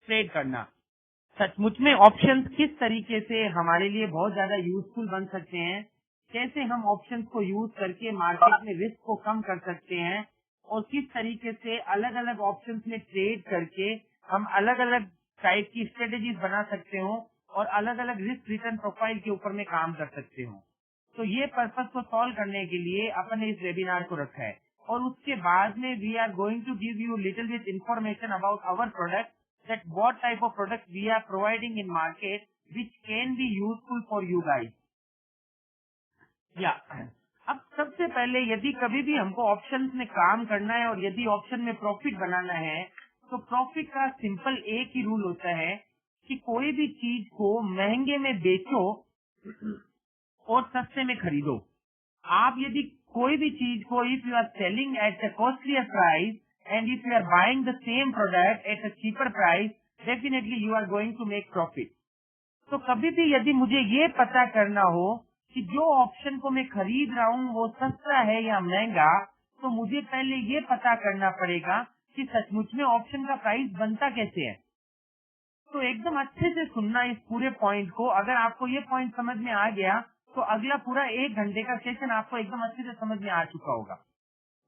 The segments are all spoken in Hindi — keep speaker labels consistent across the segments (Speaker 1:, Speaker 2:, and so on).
Speaker 1: ट्रेड करना। सचमुच में ऑप्शंस किस तरीके से हमारे लिए बहुत ज्यादा यूजफुल बन सकते हैं, कैसे हम ऑप्शंस को यूज करके मार्केट में रिस्क को कम कर सकते हैं और किस तरीके से अलग अलग ऑप्शंस में ट्रेड करके हम अलग अलग टाइप की स्ट्रेटेजीज बना सकते हो और अलग अलग रिस्क रिटर्न प्रोफाइल के ऊपर में काम कर सकते हो। तो ये पर्पस को सॉल्व करने के लिए अपन ने इस वेबिनार को रखा है और उसके बाद में we are going to give you little bit information about our product, that what type of product we are providing in market which can be useful for you guys. या अब सबसे पहले यदि कभी भी हमको ऑप्शन में काम करना है और यदि ऑप्शन में प्रॉफिट बनाना है तो प्रॉफिट का सिंपल एक ही रूल होता है कि कोई भी चीज को महंगे में बेचो और सस्ते में खरीदो। आप यदि कोई भी चीज को if you are selling at a costlier price and if you are buying the same product at a cheaper price, definitely you are going to make profit. तो कभी भी यदि मुझे ये पता करना हो कि जो ऑप्शन को मैं खरीद रहा हूँ वो सस्ता है या महंगा, तो मुझे पहले ये पता करना पड़ेगा कि सचमुच में ऑप्शन का प्राइस बनता कैसे है। तो एकदम अच्छे से सुनना इस पूरे पॉइंट को। अगर आपको ये पॉइंट समझ में आ गया तो अगला पूरा 1 घंटे का सेशन आपको एकदम अच्छे से समझ में आ चुका होगा।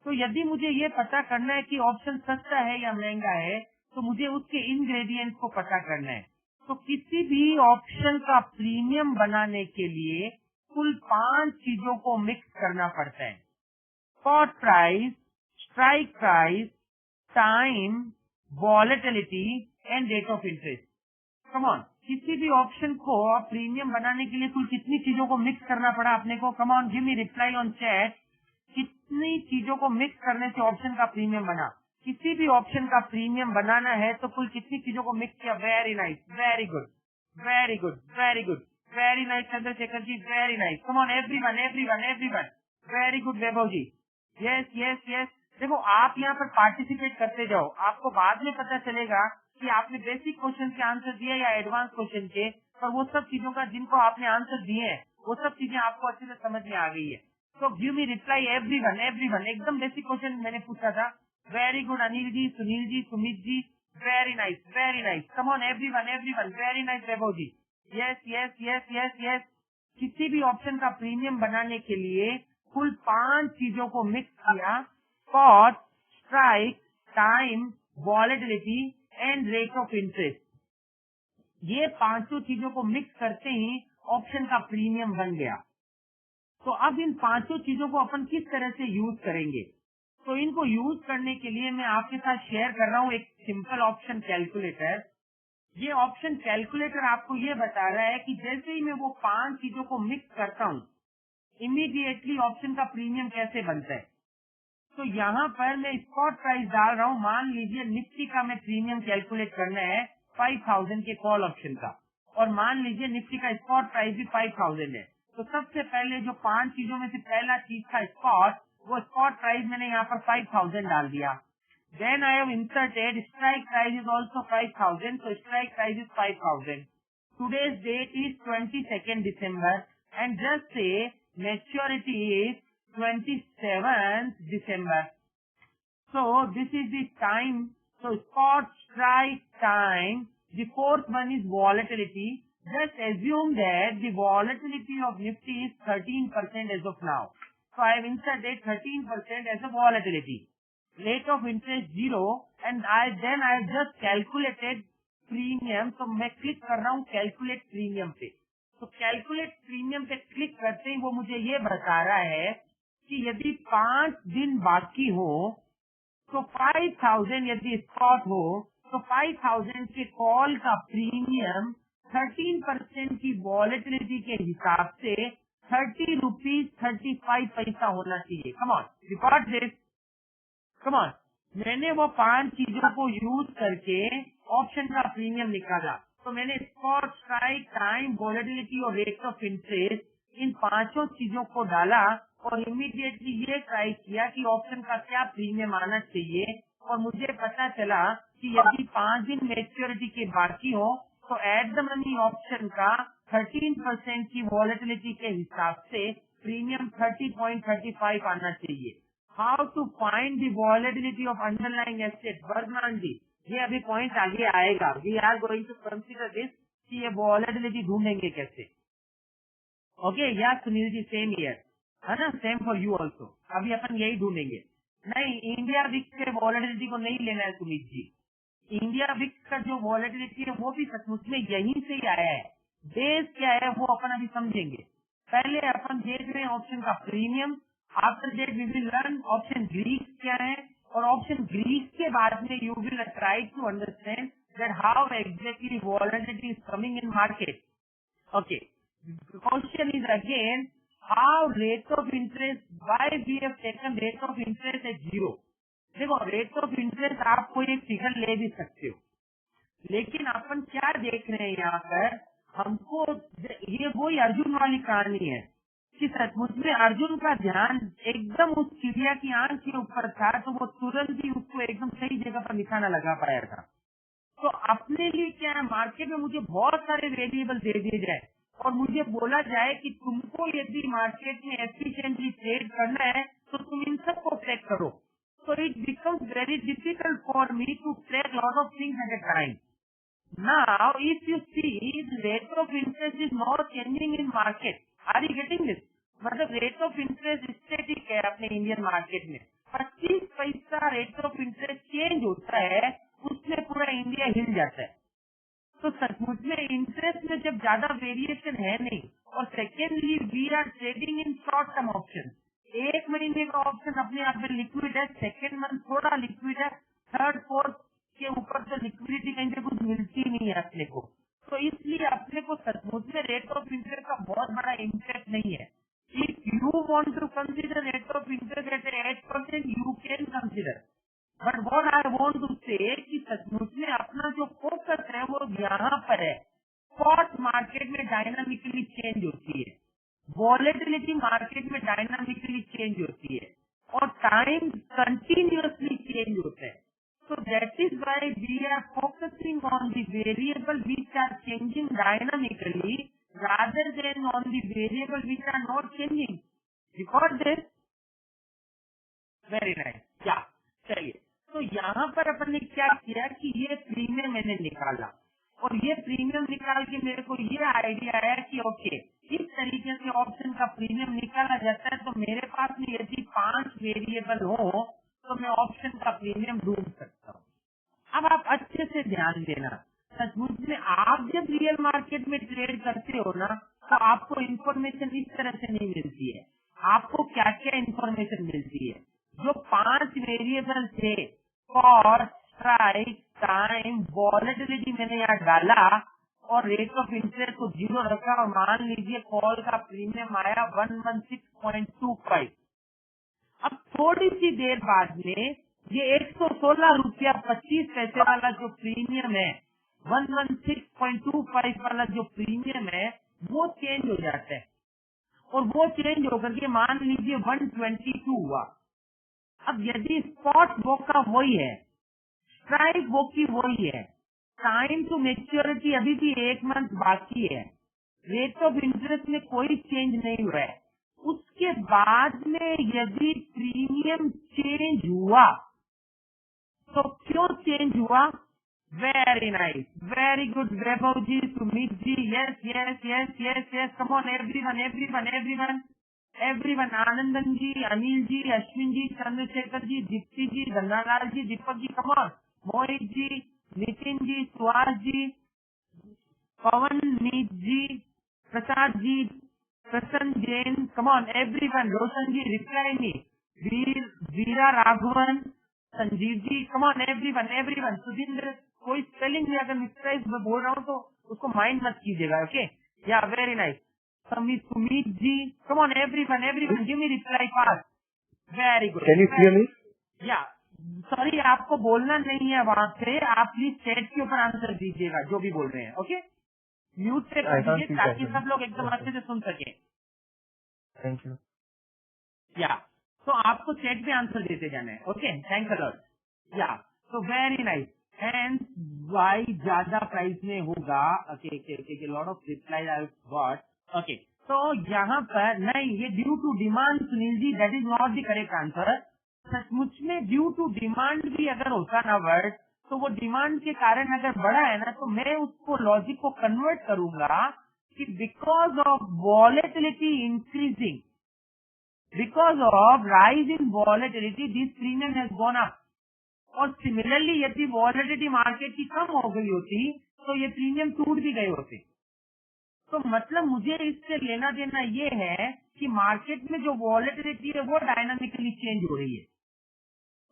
Speaker 1: तो यदि मुझे ये पता करना है कि ऑप्शन सस्ता है या महंगा है तो मुझे उसके इंग्रेडिएंट्स को पता करना है। तो किसी भी ऑप्शन का प्रीमियम बनाने के लिए कुल 5 चीजों को मिक्स करना पड़ता है। Spot price, strike price, time, volatility and rate of interest. Come on, किसी भी ऑप्शन को प्रीमियम बनाने के लिए कुल कितनी चीजों को मिक्स करना पड़ा अपने को? Come on, give me reply on chat. कितनी चीजों को मिक्स करने से ऑप्शन का प्रीमियम बना? किसी भी ऑप्शन का प्रीमियम बनाना है तो कुल कितनी चीजों को मिक्स किया? Very nice, very good, very good, very good, very nice Chandrashekhar ji, very nice. Come on everyone, everyone, everyone, very good Vaibhav ji. Yes yes yes. देखो, आप यहाँ पर पार्टिसिपेट करते जाओ, आपको बाद में पता चलेगा कि आपने बेसिक क्वेश्चन के आंसर दिए या एडवांस क्वेश्चन के, पर वो सब चीजों का जिनको आपने आंसर दिए हैं वो सब चीजें आपको अच्छे से समझ में आ गई है। तो give me reply everyone, everyone. एकदम बेसिक क्वेश्चन मैंने पूछा था। Very good Anil ji, Sunil ji, Sumit ji, very nice, very nice. Come on everyone, everyone, very nice Vaibhav ji. Yes yes yes yes yes. किसी भी ऑप्शन का प्रीमियम बनाने के लिए कुल 5 चीजों को मिक्स किया। Spot, strike, time, volatility and rate of interest. ये 5 चीजों को मिक्स करते ही ऑप्शन का प्रीमियम बन गया। तो अब इन 5 चीजों को अपन किस तरह से यूज करेंगे? तो इनको यूज करने के लिए मैं आपके साथ शेयर कर रहा हूँ एक सिंपल ऑप्शन कैलकुलेटर। ये ऑप्शन कैलकुलेटर आपको ये बता रहा है कि जैसे ही मैं वो 5 चीजों को मिक्स करता हूँ, इमीडिएटली ऑप्शन का प्रीमियम कैसे बनता है। तो यहाँ पर मैं स्पॉट प्राइस डाल रहा हूँ। मान लीजिए निफ्टी का मैं प्रीमियम कैलकुलेट करना है 5000 के कॉल ऑप्शन का, और मान लीजिए निफ्टी का स्पॉट प्राइस भी 5000 है। तो सबसे पहले जो 5 चीजों में से पहला चीज था स्पॉट, वो स्पॉट प्राइस मैंने यहाँ पर 5000 डाल दिया। Then I have inserted strike price is also 5000, so strike price is 5000। Today's date is 22nd December and just say maturity is 27th December. So this is the time. So spot, strike, time. The fourth one is volatility. Just assume that the volatility of Nifty is 13% as of now. So I have inserted 13% as a volatility. Rate of interest 0 and I have just calculated premium. तो मैं क्लिक कर रहा हूँ कैलकुलेट प्रीमियम पे। तो कैलकुलेट प्रीमियम पे क्लिक करते ही वो मुझे ये बता रहा है कि यदि 5 दिन बाकी हो तो 5000 यदि स्पॉट हो तो 5000 के कॉल का प्रीमियम 13% की वॉलेटिलिटी के हिसाब से 30 रुपीज 35 पैसा होना चाहिए। Come on, record this. Come on, मैंने वो 5 चीजों को यूज करके ऑप्शन का प्रीमियम निकाला। तो मैंने स्पॉट, स्ट्राइक, टाइम, वॉलेटिलिटी और रेट ऑफ इंटरेस्ट इन 5 चीजों को डाला और इमीडिएटली ये ट्राई किया कि ऑप्शन का क्या प्रीमियम आना चाहिए। और मुझे पता चला कि यदि 5 दिन मेच्योरिटी के बाकी हो तो एट द मनी ऑप्शन का 13% की वॉलेटिलिटी के हिसाब से प्रीमियम 30.35 आना चाहिए। How to find the volatility of underlying asset? Vardhaman ji, ये अभी पॉइंट आगे आएगा। We are going to consider this कि ये वॉलेटिलिटी ढूंढेंगे कैसे। ओके या सुनील जी सेम ईयर है ना, सेम फॉर यू ऑल्सो। अभी अपन यही ढूंढेंगे। नहीं, इंडिया विक्स के वॉलेटिलिटी को नहीं लेना है सुमित जी। इंडिया विक्स का जो वॉलेटिलिटी है वो भी सचमुच में यहीं से ही आया है। बेस क्या है वो अपन अभी समझेंगे। पहले अपन देख रहे हैं ऑप्शन का premium. After that we will learn option Greek क्या है, और ऑप्शन ग्रीक के बाद में you will try to understand that how exactly volatility is coming in market. Okay, question is again how rate of interest, why we have taken rate of interest at 0। देखो, रेट ऑफ इंटरेस्ट आप कोई एक फिगर ले भी सकते हो, लेकिन अपन क्या देख रहे हैं यहाँ पर, हमको ये वही अर्जुन वाली कहानी है कि सचमुच में अर्जुन का ध्यान एकदम उस चिड़िया की आंख के ऊपर था, तो वो तुरंत ही उसको एकदम सही जगह पर निशाना लगा पाया था। तो अपने लिए क्या है, मार्केट में मुझे बहुत सारे वेरिएबल दे दिए जाए और मुझे बोला जाए कि तुमको यदि मार्केट में एफिशिएंटली ट्रेड करना है तो तुम इन सबको ट्रैक करो, तो it becomes very difficult for me to track lot of things at a time. Now, if you see, the rate of interest is not changing in market. Are you getting this? मतलब रेट ऑफ इंटरेस्ट स्टेटिक है अपने इंडियन मार्केट में। 25 पैसा रेट ऑफ इंटरेस्ट चेंज होता है, उसमें पूरा इंडिया हिल जाता है। तो सचमुच में इंटरेस्ट में जब ज्यादा वेरिएशन है नहीं, और secondly we are trading in short term option. एक महीने का ऑप्शन अपने आप में लिक्विड है, सेकेंड मंथ थोड़ा लिक्विड है, थर्ड फोर्थ के ऊपर तो लिक्विडिटी कहीं से कुछ मिलती नहीं है अपने को। तो इसलिए अपने को सचमुच में रेट ऑफ इंटरेस्ट का बहुत बड़ा इम्पैक्ट नहीं है। If you want to consider rate of interest at 8%, you can consider, but what I want to say कि सचमुच में अपना जो फोकस है वो यहाँ पर है। स्पॉट मार्केट में डायनामिकली चेंज होती है, वॉलेटिलिटी मार्केट में डायनामिकली चेंज होती है, और टाइम कंटिन्यूअसली चेंज होता है। So that is why we are focusing on the variable which are changing dynamically rather than on the variable which are not changing. You got this? Very nice. Yeah. चलिए, तो यहाँ पर अपन ने क्या किया कि ये प्रीमियम मैंने निकाला, और ये प्रीमियम निकाल के मेरे को ये आइडिया आया कि ओके, इस तरीके से ऑप्शन का प्रीमियम निकाला जाता है। तो मेरे पास में यदि 5 वेरिएबल हो तो मैं ऑप्शन का प्रीमियम ढूंढ सकता हूँ। अब आप अच्छे से ध्यान देना, सचमुच में आप जब रियल मार्केट में ट्रेड करते हो ना, तो आपको इन्फॉर्मेशन इस तरह से नहीं मिलती है। आपको क्या क्या इन्फॉर्मेशन मिलती है? जो 5 वेरिएबल थे, कॉस्ट, स्ट्राइक, टाइम, वॉलेटिलिटी मैंने यहाँ डाला, और रेट ऑफ इंटरेस्ट को 0 रखा, और मान लीजिए कॉल का प्रीमियम आया 116.25। अब थोड़ी सी देर बाद में ये 116 रुपया 25 पैसे वाला जो प्रीमियम है, 116.25 वाला जो प्रीमियम है, वो चेंज हो जाता है, और वो चेंज होकर के मान लीजिए 122 हुआ। अब यदि स्पॉट वो का वही है, स्ट्राइक वो की वही है, टाइम टू मेच्योरिटी अभी भी 1 मंथ बाकी है, रेट ऑफ इंटरेस्ट में कोई चेंज नहीं हुआ है, उसके बाद में यदि प्रीमियम चेंज हुआ तो क्यों चेंज हुआ? Very nice, very good Vaibhav ji, Sumit ji, yes yes yes yes yes, come on everyone everyone everyone everyone, Anandan ji, Anil ji, Ashwin ji, Chandrashekhar ji, Deepti ji, Gangalal ji, Deepak ji, come on, Mohit ji, Nitin ji, Suhas ji, Pavneet ji, Prasad ji, Prasanna Jain, come on everyone, Roshan ji, reply me, Veera Raghavan, Sanjeev ji, come on everyone everyone, Sudhindra, कोई स्पेलिंग में अगर मिस्टेक मैं बोल रहा हूँ तो उसको माइंड मत कीजिएगा। Okay, yeah very nice, Sumit ji, come on everyone everyone, give me reply fast, very good.
Speaker 2: Can you hear me?
Speaker 1: Yeah sorry, आपको बोलना नहीं है वहाँ से, आप प्लीज चैट के ऊपर आंसर दीजिएगा जो भी बोल रहे हैं। ओके, म्यूट से कर दीजिए ताकि सब लोग एकदम अच्छे से सुन सके।
Speaker 2: Thank you.
Speaker 1: या तो आपको चैट पे आंसर देते जाना है। Okay, thanks a lot. या तो वेरी नाइस, एंड वाई ज्यादा प्राइस में होगा। Okay, lot of reply I got. Okay, तो यहाँ पर नहीं, ये due to demand Sunil ji, that is not the correct answer. सचमुच में ड्यू टू डिमांड भी अगर होता ना वर्ड, तो वो डिमांड के कारण अगर बढ़ा है ना, तो मैं उसको लॉजिक को कन्वर्ट करूंगा कि because of volatility increasing, because of rise in volatility this premium has gone up. और सिमिलरली यदि वॉलेटिलिटी मार्केट की कम हो गई होती तो ये प्रीमियम टूट भी गए होते। तो मतलब मुझे इससे लेना देना ये है कि मार्केट में जो वॉलेटिलिटी है वो डायनामिकली चेंज हो रही है।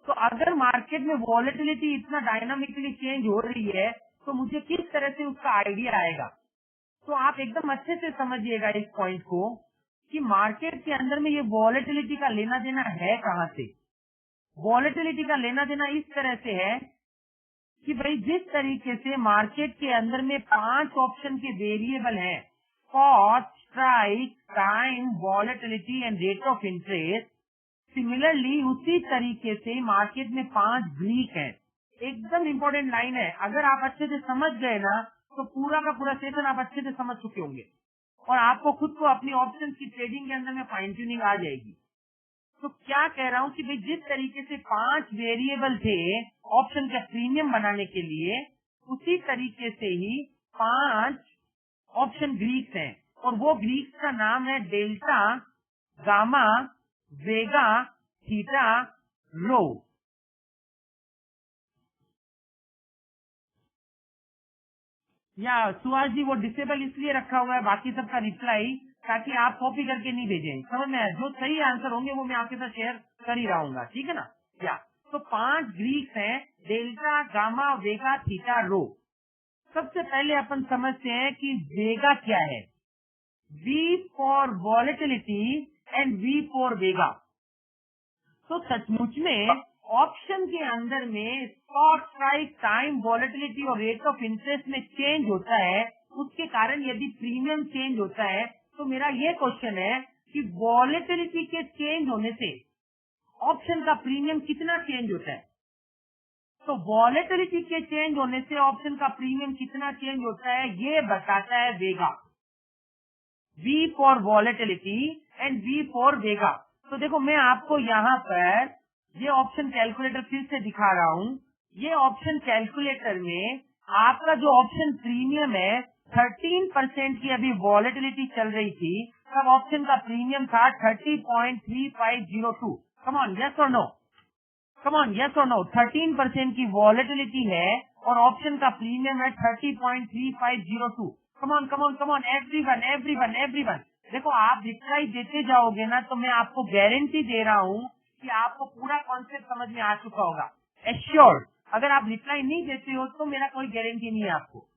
Speaker 1: तो अगर मार्केट में वॉलेटिलिटी इतना डायनामिकली चेंज हो रही है तो मुझे किस तरह से उसका आइडिया आएगा। तो आप एकदम अच्छे से समझिएगा इस पॉइंट को कि मार्केट के अंदर में ये वॉलेटिलिटी का लेना देना है कहाँ से। वॉलेटिलिटी का लेना देना इस तरह से है कि भाई जिस तरीके से मार्केट के अंदर में 5 ऑप्शन के वेरिएबल हैं, cost, strike, time, volatility and rate of interest, similarly उसी तरीके से मार्केट में 5 ग्रीक हैं। एकदम इम्पोर्टेंट लाइन है, अगर आप अच्छे से समझ गए ना तो पूरा का पूरा सेशन आप अच्छे से समझ चुके होंगे और आपको खुद को अपनी ऑप्शन की ट्रेडिंग के अंदर में फाइन ट्यूनिंग आ जाएगी। तो क्या कह रहा हूँ कि भाई जिस तरीके से 5 वेरिएबल थे ऑप्शन का प्रीमियम बनाने के लिए, उसी तरीके से ही 5 ऑप्शन ग्रीक्स हैं और वो ग्रीक्स का नाम है डेल्टा, गामा, वेगा, थीटा, रो। या सुभाष जी वो डिसेबल इसलिए रखा हुआ है बाकी सबका रिप्लाई ताकि आप कॉपी करके नहीं भेजें। समझ में आया? जो सही आंसर होंगे वो मैं आपके साथ शेयर कर ही रहूंगा, ठीक है ना। या तो 5 ग्रीक्स हैं, delta, gamma, vega, theta, rho. सबसे पहले अपन समझते हैं कि वेगा क्या है। V for volatility and V for vega. तो सचमुच में ऑप्शन के अंदर में स्पॉट, स्ट्राइक, टाइम, वॉलेटिलिटी और रेट ऑफ इंटरेस्ट में चेंज होता है। उसके कारण यदि प्रीमियम चेंज होता है तो मेरा ये क्वेश्चन है कि वॉलेटिलिटी के चेंज होने से ऑप्शन का प्रीमियम कितना चेंज होता है। तो वॉलेटिलिटी के चेंज होने से ऑप्शन का प्रीमियम कितना चेंज होता है ये बताता है vega. V for volatility and V for vega. तो देखो मैं आपको यहाँ पर ये ऑप्शन कैलकुलेटर फिर से दिखा रहा हूँ। ये ऑप्शन कैलकुलेटर में आपका जो ऑप्शन प्रीमियम है 13% की अभी वॉलेटिलिटी चल रही थी, तब ऑप्शन का प्रीमियम था 30.3502। कम ऑन, यस और नो? कम ऑन, यस और नो? 13% की वॉलेटिलिटी है और ऑप्शन का प्रीमियम है 30.3502। Come on, come on, come on, everyone, everyone, everyone. देखो आप रिप्लाई देते जाओगे ना तो मैं आपको गारंटी दे रहा हूँ कि आपको पूरा कॉन्सेप्ट समझ में आ चुका होगा। एश्योर्ड। अगर आप रिप्लाई नहीं देते हो तो मेरा कोई गारंटी नहीं है आपको,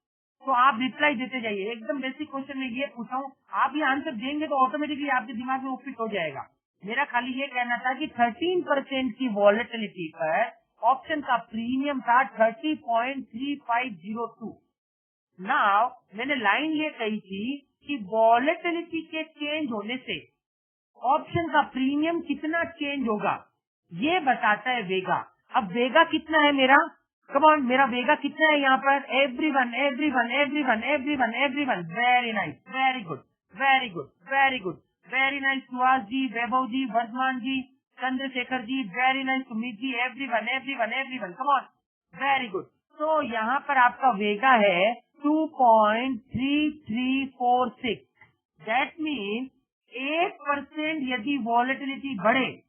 Speaker 1: तो आप रिप्लाई देते जाइए। एकदम बेसिक क्वेश्चन में ये पूछा हूँ, आप ये आंसर देंगे तो ऑटोमेटिकली आपके दिमाग में वो फिट हो जाएगा। मेरा खाली ये कहना था कि 13% की वॉलेटिलिटी पर ऑप्शन का प्रीमियम था 30.3502। नाउ मैंने लाइन ये कही थी कि वॉलेटिलिटी के चेंज होने से ऑप्शन का प्रीमियम कितना चेंज होगा ये बताता है वेगा। अब वेगा कितना है मेरा? कम ऑन, मेरा वेगा कितना है यहाँ पर? Everyone, everyone, everyone, everyone, everyone. Very nice, very good, very good, very good, very nice. Suhas ji, Vaibhav ji, Vardhaman ji, Chandrashekhar ji, very nice. Sumit ji, everyone, everyone, everyone, come on, very good. तो यहाँ पर आपका वेगा है 2.3346। दैट मीन्स 1% यदि वॉलेटिलिटी बढ़े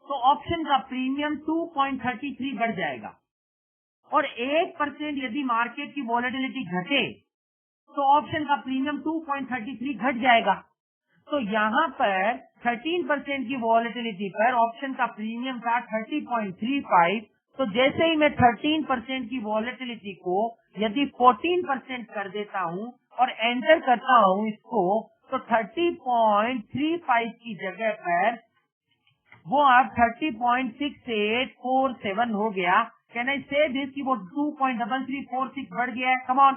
Speaker 1: तो ऑप्शन का प्रीमियम 2.33 बढ़ जाएगा, और 1% यदि मार्केट की वॉलेटिलिटी घटे तो ऑप्शन का प्रीमियम 2.33 घट जाएगा। तो यहाँ पर 13% की वॉलेटिलिटी पर ऑप्शन का प्रीमियम था 30.35। तो जैसे ही मैं 13% की वॉलेटिलिटी को यदि 14% कर देता हूँ और एंटर करता हूँ इसको, तो 30.35 की जगह पर वो अब 30.6847 हो गया। कैन आई से दिस कि वो 2.3346 बढ़ गया है? कम ऑन,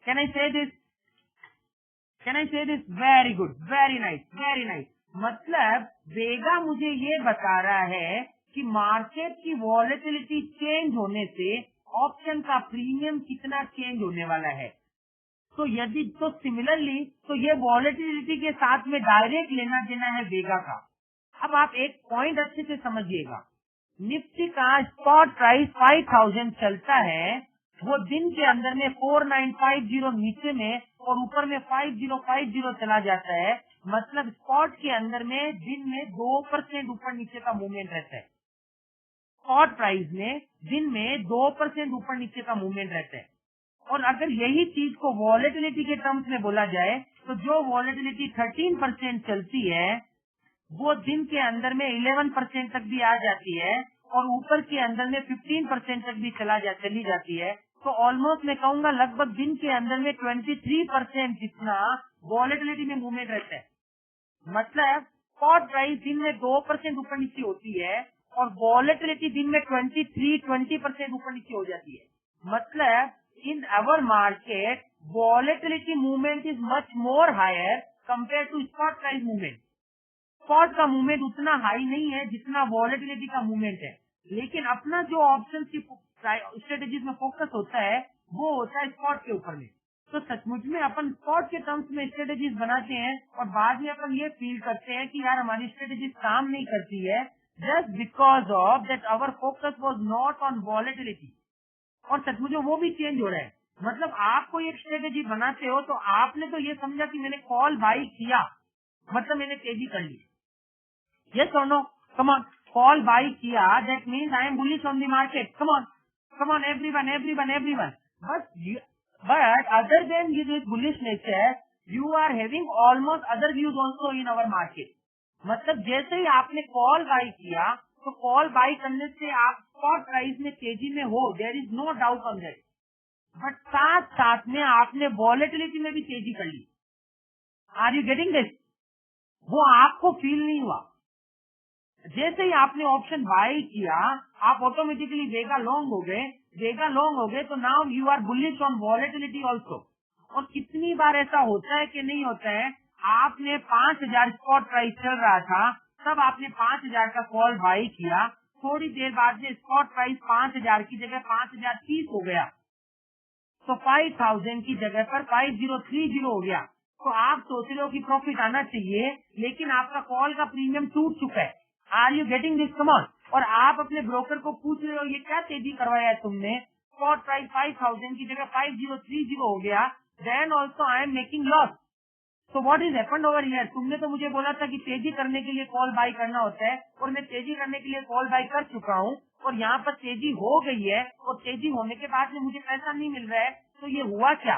Speaker 1: कैन आई से दिस? कैन आई से this? Very good, very nice, very nice. मतलब वेगा मुझे ये बता रहा है कि मार्केट की वॉलेटिलिटी चेंज होने से ऑप्शन का प्रीमियम कितना चेंज होने वाला है। तो यदि तो सिमिलरली तो ये वॉलेटिलिटी के साथ में डायरेक्ट लेना देना है वेगा का। अब आप एक पॉइंट अच्छे से समझिएगा, निफ्टी का स्पॉट प्राइस 5000 चलता है, वो दिन के अंदर में 4950 नीचे में और ऊपर में 5050 चला जाता है। मतलब स्पॉट के अंदर में दिन में 2% ऊपर नीचे का मूवमेंट रहता है। स्पॉट प्राइस में दिन में 2% ऊपर नीचे का मूवमेंट रहता है। और अगर यही चीज को वॉलेटिलिटी के टर्म्स में बोला जाए तो जो वॉलेटिलिटी 13% चलती है वो दिन के अंदर में 11% तक भी आ जाती है और ऊपर के अंदर में 15% तक भी चली जाती है। तो ऑलमोस्ट मैं कहूंगा लगभग दिन के अंदर में 23% जितना वॉलेटिलिटी में मूवमेंट रहता है। मतलब स्पॉट प्राइस दिन में 2% ऊपर नीचे होती है और वॉलेटिलिटी दिन में 20% ऊपर नीचे हो जाती है। मतलब in our market volatility movement is much more higher compare to spot price movement. Spot का मूवमेंट उतना हाई नहीं है जितना वॉलेटिलिटी का मूवमेंट है, लेकिन अपना जो ऑप्शन की स्ट्रेटेजीज में फोकस होता है वो होता है स्पॉट के ऊपर में। तो सचमुच में अपन स्पॉट के टर्म्स में स्ट्रेटेजीज बनाते हैं और बाद में अपन ये फील करते हैं कि यार हमारी स्ट्रेटेजी काम नहीं करती है, just because of that our focus was not on volatility. और सचमुच में वो भी चेंज हो रहा है। मतलब आप कोई एक स्ट्रेटेजी बनाते हो तो आपने तो ये समझा कि मैंने कॉल बाई किया, मतलब मैंने तेजी कर ली। Yes or no? Come on. Call buy किया, that means I am bullish on the market. Come on, everyone. But other than this bullish nature, you are having almost other views also in our market. मतलब जैसे ही आपने कॉल बाई किया तो कॉल बाई करने से आप स्पॉट प्राइस में तेजी में हो, there is no doubt on that. But साथ साथ में आपने वॉलेटिलिटी में भी तेजी कर ली। Are you getting this? वो आपको फील नहीं हुआ। जैसे ही आपने ऑप्शन बाई किया आप ऑटोमेटिकली वेगा लॉन्ग हो गए तो now you are bullish on volatility also. और कितनी बार ऐसा होता है कि नहीं होता है, आपने 5000 स्पॉट प्राइस चल रहा था, तब आपने 5000 का कॉल बाई किया, थोड़ी देर बाद में स्पॉट प्राइस 5000 की जगह 5030 हो गया, तो 5000 की जगह पर 5030 हो गया। तो आप सोच रहे हो कि प्रॉफिट आना चाहिए, लेकिन आपका कॉल का प्रीमियम टूट चुका है। Are you getting this? Come on. और आप अपने ब्रोकर को पूछ रहे हो ये क्या तेजी करवाया है तुमने, स्पॉट प्राइस 5000 की जगह 5030 हो गया, then also I am making loss. तो what is happened over here? तुमने तो मुझे बोला था कि तेजी करने के लिए कॉल बाई करना होता है और मैं तेजी करने के लिए कॉल बाई कर चुका हूँ और यहाँ पर तेजी हो गई है और तेजी होने के बाद में मुझे पैसा नहीं मिल रहा है, तो ये हुआ क्या?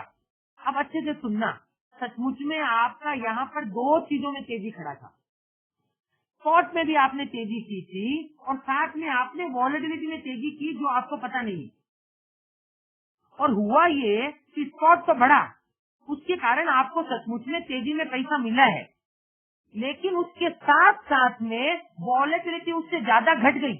Speaker 1: अब अच्छे से सुनना, सचमुच में आपका यहाँ पर दो चीजों में तेजी खड़ा था। स्पॉट में भी आपने तेजी की थी और साथ में आपने वॉलेटिलिटी में तेजी की जो आपको पता नहीं। और हुआ ये कि स्पॉट तो बढ़ा, उसके कारण आपको सचमुच में तेजी में पैसा मिला है, लेकिन उसके साथ साथ में वॉलेटिलिटी उससे ज्यादा घट गई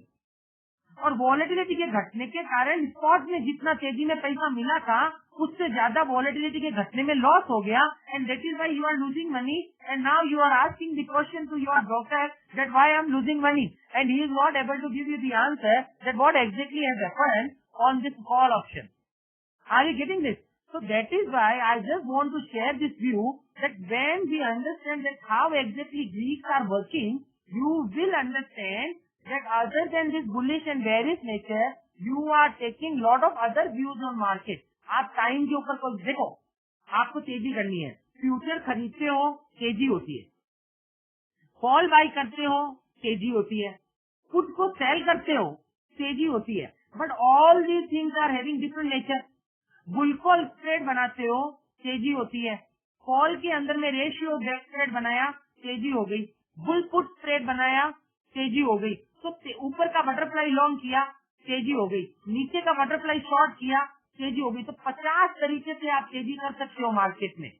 Speaker 1: और वॉलेटिलिटी के घटने के कारण स्पॉट में जितना तेजी में पैसा मिला था उससे ज्यादा वॉलेटिलिटी के घटने में लॉस हो गया, and that is why you are losing money and now you are asking the question to your broker that why I am losing money and he is not able to give you the answer that what exactly has happened on this call option. Are you getting this? So that is why I just want to share this view that when we understand that how exactly Greeks are working, you will understand that other than this bullish and bearish nature, you are taking lot of other views on market. आप टाइम के ऊपर कुछ देखो, आपको तेजी करनी है, फ्यूचर खरीदते हो तेजी होती है, कॉल बाई करते हो तेजी होती है, पुट को सेल करते हो तेजी होती है, but all these things are having different nature. Bull call spread बनाते हो तेजी होती है, कॉल के अंदर में रेशियो बैक स्प्रेड बनाया तेजी हो गई, बुल पुट स्प्रेड बनाया तेजी हो गई, तो ऊपर का बटरफ्लाई लॉन्ग किया तेजी हो गई, नीचे का बटरफ्लाई शॉर्ट किया तेजी हो गई। तो 50 तरीके से आप तेजी कर सकते हो मार्केट में।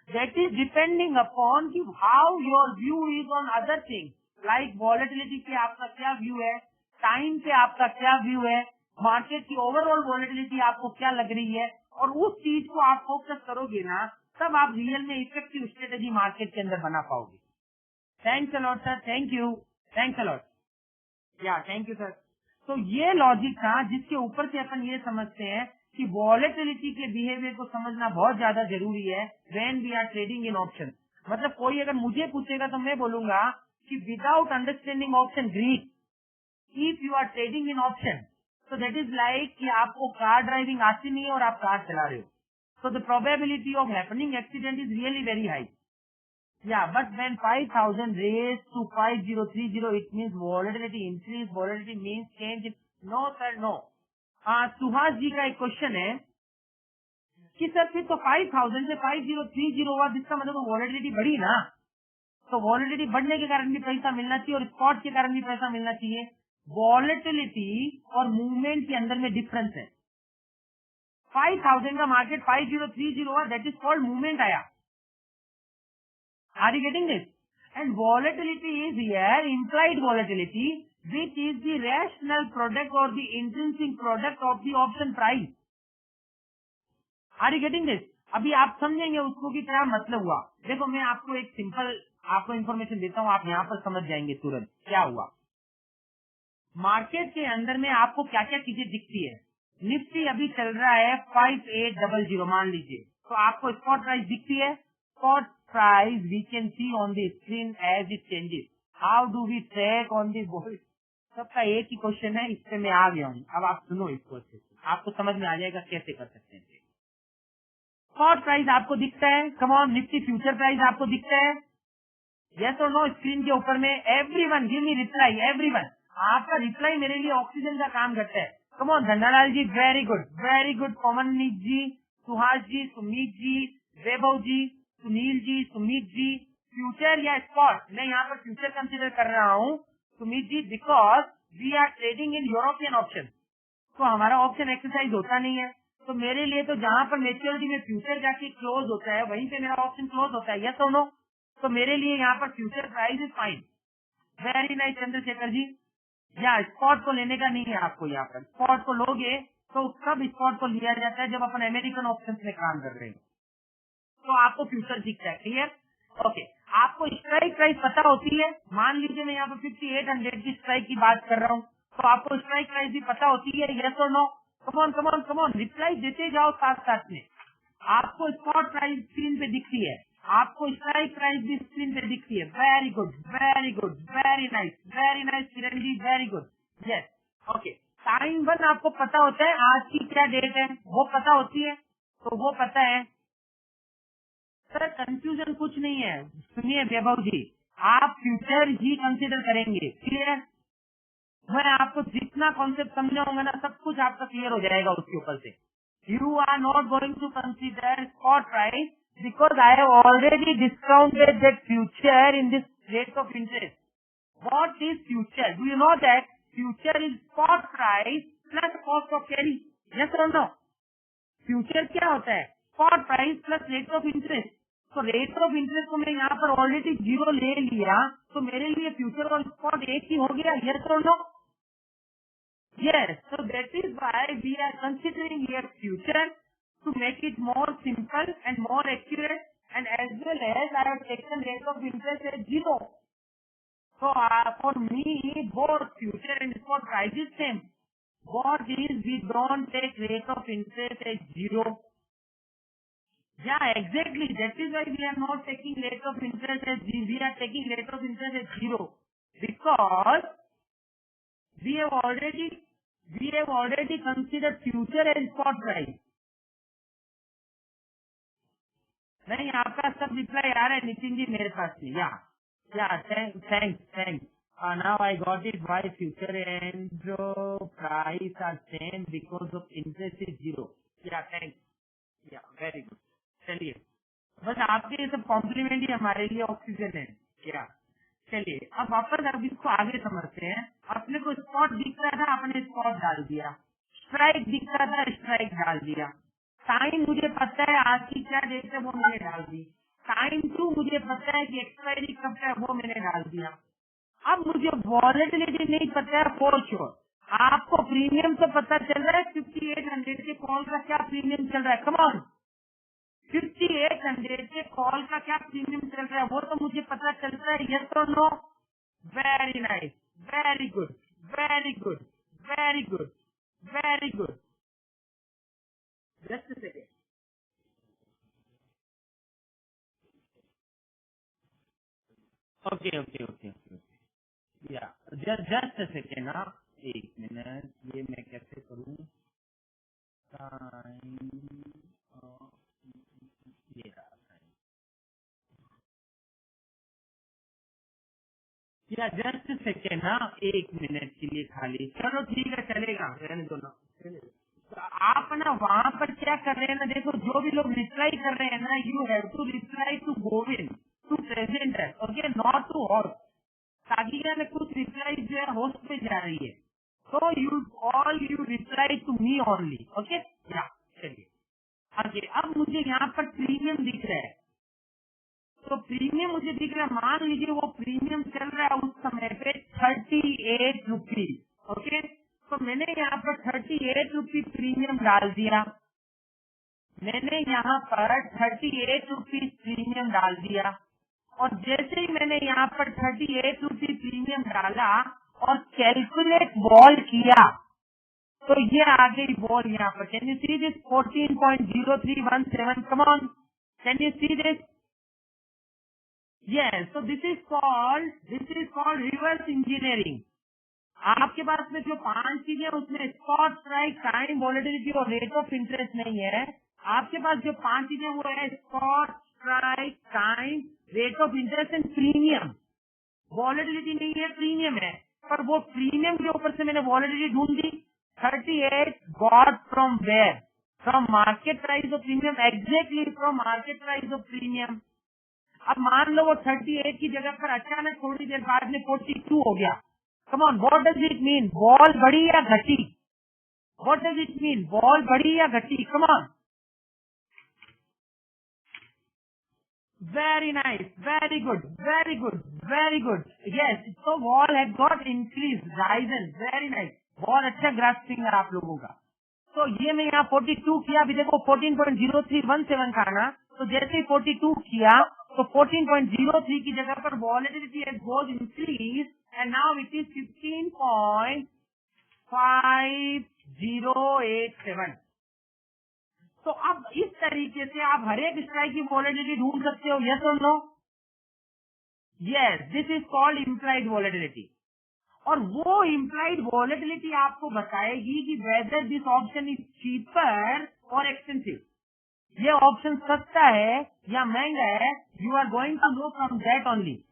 Speaker 1: दैट इज डिपेंडिंग अपॉन कि how your view is on other thing, like volatility पे आपका क्या व्यू है, टाइम पे आपका क्या व्यू है, मार्केट की ओवरऑल वॉलेटिलिटी आपको क्या लग रही है, और उस चीज को आप फोकस करोगे ना, तब आप रियल में इफेक्टिव स्ट्रेटेजी मार्केट के अंदर बना पाओगे। Thanks a lot sir, thank you, thanks a lot, या थैंक यू सर। तो ये लॉजिक था जिसके ऊपर से अपन ये समझते हैं कि वॉलेटिलिटी के बिहेवियर को समझना बहुत ज्यादा जरूरी है when we are trading in option. मतलब कोई अगर मुझे पूछेगा तो मैं बोलूंगा कि without understanding option Greek if you are trading in option, so that is like कि आपको कार ड्राइविंग आती नहीं है और आप कार चला रहे हो, so the probability of happening accident is really very high. Yeah, but when 5,000 raised to 5030, it means volatility increase. Volatility means change. No sir, no. Suhas जी का एक क्वेश्चन है कि सर फिर तो 5,000 से 5030 हुआ, जिसका मतलब वॉलेटिलिटी बढ़ी ना, तो वॉलेटिलिटी बढ़ने के कारण भी पैसा मिलना चाहिए और स्पॉट के कारण भी पैसा मिलना चाहिए। वॉलेटिलिटी और मूवमेंट के अंदर में डिफरेंस है। 5,000 का मार्केट 5030 हुआ, दैट इज कॉल्ड मूवमेंट आया। Are you getting this? And volatility is here implied volatility, which is the rational product or the intrinsic product of the option price. Are you getting this? अभी आप समझेंगे उसको कि क्या मतलब हुआ। देखो मैं आपको एक सिंपल आपको इन्फॉर्मेशन देता हूँ, आप यहाँ पर समझ जाएंगे तुरंत क्या हुआ। मार्केट के अंदर में आपको क्या क्या चीजें दिखती है। निफ्टी अभी चल रहा है 5800 मान लीजिए, तो आपको स्पॉट प्राइस दिखती है। Spot price we can see on the screen as it changes. How do we track on the gold? सबका एक ही क्वेश्चन है, इस पे मैं आ गया हूँ। अब आप सुनो इसको अच्छे से, आपको समझ में आ जाएगा कैसे कर सकते हैं। स्पॉट प्राइस आपको दिखता है, come on. Nifty future price आपको दिखता है, यस और नो? स्क्रीन के ऊपर में everyone give me reply, everyone. आपका रिप्लाई मेरे लिए ऑक्सीजन का काम करता है। Come on Dhannalal ji, very good very good. Pavanneet ji, Suhas ji, Sumeet ji, Vaibhav ji, Sunil ji, Sumeet ji. Future या स्पॉट? मैं यहाँ पर फ्यूचर कंसिडर कर रहा हूँ Sumeet ji, because we are trading in European option, तो हमारा ऑप्शन एक्सरसाइज होता नहीं है। तो मेरे लिए तो जहाँ पर मेच्योरिटी में फ्यूचर जाके क्लोज होता है वहीं पे मेरा ऑप्शन क्लोज होता है, यस और नो? तो मेरे लिए यहाँ पर future price is fine. Very nice Chandrashekhar ji. या स्पॉट को लेने का नहीं है आपको, यहाँ पर स्पॉट को लोगे तो कब स्पॉट को लिया जाता है? जब अपन अमेरिकन ऑप्शन में काम कर रहे हैं, तो आपको फ्यूचर दिखता है। क्लियर? ओके। आपको स्ट्राइक प्राइस पता होती है? मान लीजिए मैं यहाँ पर 5800 की स्ट्राइक की बात कर रहा हूँ, तो आपको स्ट्राइक प्राइस भी पता होती है, यस और no? Come on come on come on, reply देते जाओ साथ साथ में। आपको स्पॉट प्राइस स्क्रीन पे दिखती है, आपको स्ट्राइक प्राइस भी स्क्रीन पे दिखती है। Very good very good, very nice Kiran ji, very good. Yes, okay. Time one आपको पता होता है, आज की क्या डेट है वो पता होती है, तो वो पता है। सर कंफ्यूजन कुछ नहीं है। सुनिए वैभव जी, आप फ्यूचर ही कंसिडर करेंगे। क्लियर? मैं आपको जितना कॉन्सेप्ट समझाऊंगा ना, सब कुछ आपका क्लियर हो जाएगा उसके ऊपर से। You are not going to consider spot price because I have already discounted that future in this rate of interest. What is future? Do you know that future is spot price plus cost of carry, yes और नो? फ्यूचर क्या होता है? Spot price plus rate of interest. तो रेट ऑफ इंटरेस्ट को मैं यहाँ पर ऑलरेडी 0 ले लिया, तो मेरे लिए फ्यूचर और स्पॉट एक ही हो गया, यस और no? Yes, so that is why we are considering here future to make it more simple and more accurate, and as well as I have taken rate of interest as 0. So for me, both future and spot price is same. What is we don't take rate of interest as 0. Yeah, exactly. That is why we are not taking rate of interest as 0. We are taking rate of interest as 0 because we have already considered future and spot price. नहीं, आपका सब रिप्लाई आ रहा है नितिन जी मेरे पास में। Yeah thanks. Now I got it, why future and price are same because of interest is 0। Yeah thanks, या वेरी गुड। चलिए, बस आपके ये सब कॉम्प्लीमेंट ही हमारे लिए ऑक्सीजन है। क्या? चलिए अब वापस अब इसको आगे समझते हैं। अपने को स्पॉट दिख रहा था, अपने स्पॉट डाल दिया। स्ट्राइक दिख रहा था, स्ट्राइक डाल दिया। टाइम मुझे पता है आज की क्या डेट है, वो मैंने डाल दी। टाइम 2 मुझे पता है कि एक्सपायरी कब है, वो मैंने डाल दिया। अब मुझे वॉलेटिलिटी नहीं पता है फॉर श्योर। आपको प्रीमियम तो पता चल रहा है 5800 के कॉल का क्या प्रीमियम चल रहा है? कम ऑन, 5800 के कॉल का क्या प्रीमियम चल रहा है वो तो मुझे पता चलता है, यस और no? Very nice, very good very good very good very good. Just a second. Okay. Yeah, just a second. एक मिनट, ये मैं कैसे करूं? टाइम, ये रहा टाइम, या जस्ट सेकेंड, हाँ 1 मिनट के लिए खाली। चलो ठीक है, चलेगा, रहने दो ना। तो आप ना वहाँ पर क्या कर रहे हैं ना, देखो जो भी लोग रिप्लाई कर रहे हैं ना, you have to reply to Govind, to present है, ओके, नॉट टू होस्ट। ताकि क्या है, कुछ रिप्लाई जो है होस्ट पे जा रही है, तो you reply to me only, okay. Yeah चलिए आगे। अब मुझे यहाँ पर प्रीमियम दिख रहा है, तो प्रीमियम मुझे दिख रहा है, मान लीजिए वो प्रीमियम चल रहा है उस समय पे 38 रुपीज, ओके। तो मैंने यहाँ पर 38 रुपीज प्रीमियम डाल दिया, मैंने यहाँ पर 38 रुपीज प्रीमियम डाल दिया, और जैसे ही मैंने यहाँ पर 38 रुपीज प्रीमियम डाला और कैलकुलेट बॉल किया, तो ये आ गई बॉल यहाँ पर। Can you see this 14.0317? Come on, can you see this? Yes, so this is called reverse engineering. आपके पास में जो 5 चीजें उसमें स्पॉट, स्ट्राइक, टाइम, वॉलेटिलिटी और रेट ऑफ इंटरेस्ट नहीं है। आपके पास जो 5 चीजें वो है spot, strike, time, rate of interest and premium. Volatility नहीं है, प्रीमियम है। पर वो प्रीमियम के ऊपर से मैंने वॉलेटिलिटी ढूंढ दी। 38 got from where? From market price of premium, exactly from market price of premium. अब मान लो वो 38 की जगह पर अचानक थोड़ी देर बाद में 42 हो गया। Come on, what does it mean? Ball बढ़ी या घटी? What does it mean? Ball बढ़ी या घटी? Come on. Very nice, very good, very good, very good. Yes, तो ball had got increase, risen, very nice. बहुत अच्छा ग्रास्पिंग है आप लोगों का। तो ये मैं यहाँ 42 किया, अभी देखो 14.0317 का ना, तो जैसे ही 42 किया तो 14.03 की जगह पर volatility has got increase and now it is 15.5087। तो अब इस तरीके से आप हर एक स्ट्राइक की वॉलेटिलिटी ढूंढ सकते हो, यस और no? Yes, this is called implied volatility. और वो इम्प्लाइड वॉलेटिलिटी आपको बताएगी कि whether this option is cheaper और एक्सपेंसिव। ये ऑप्शन सस्ता है या महंगा है, you are going to know from that only.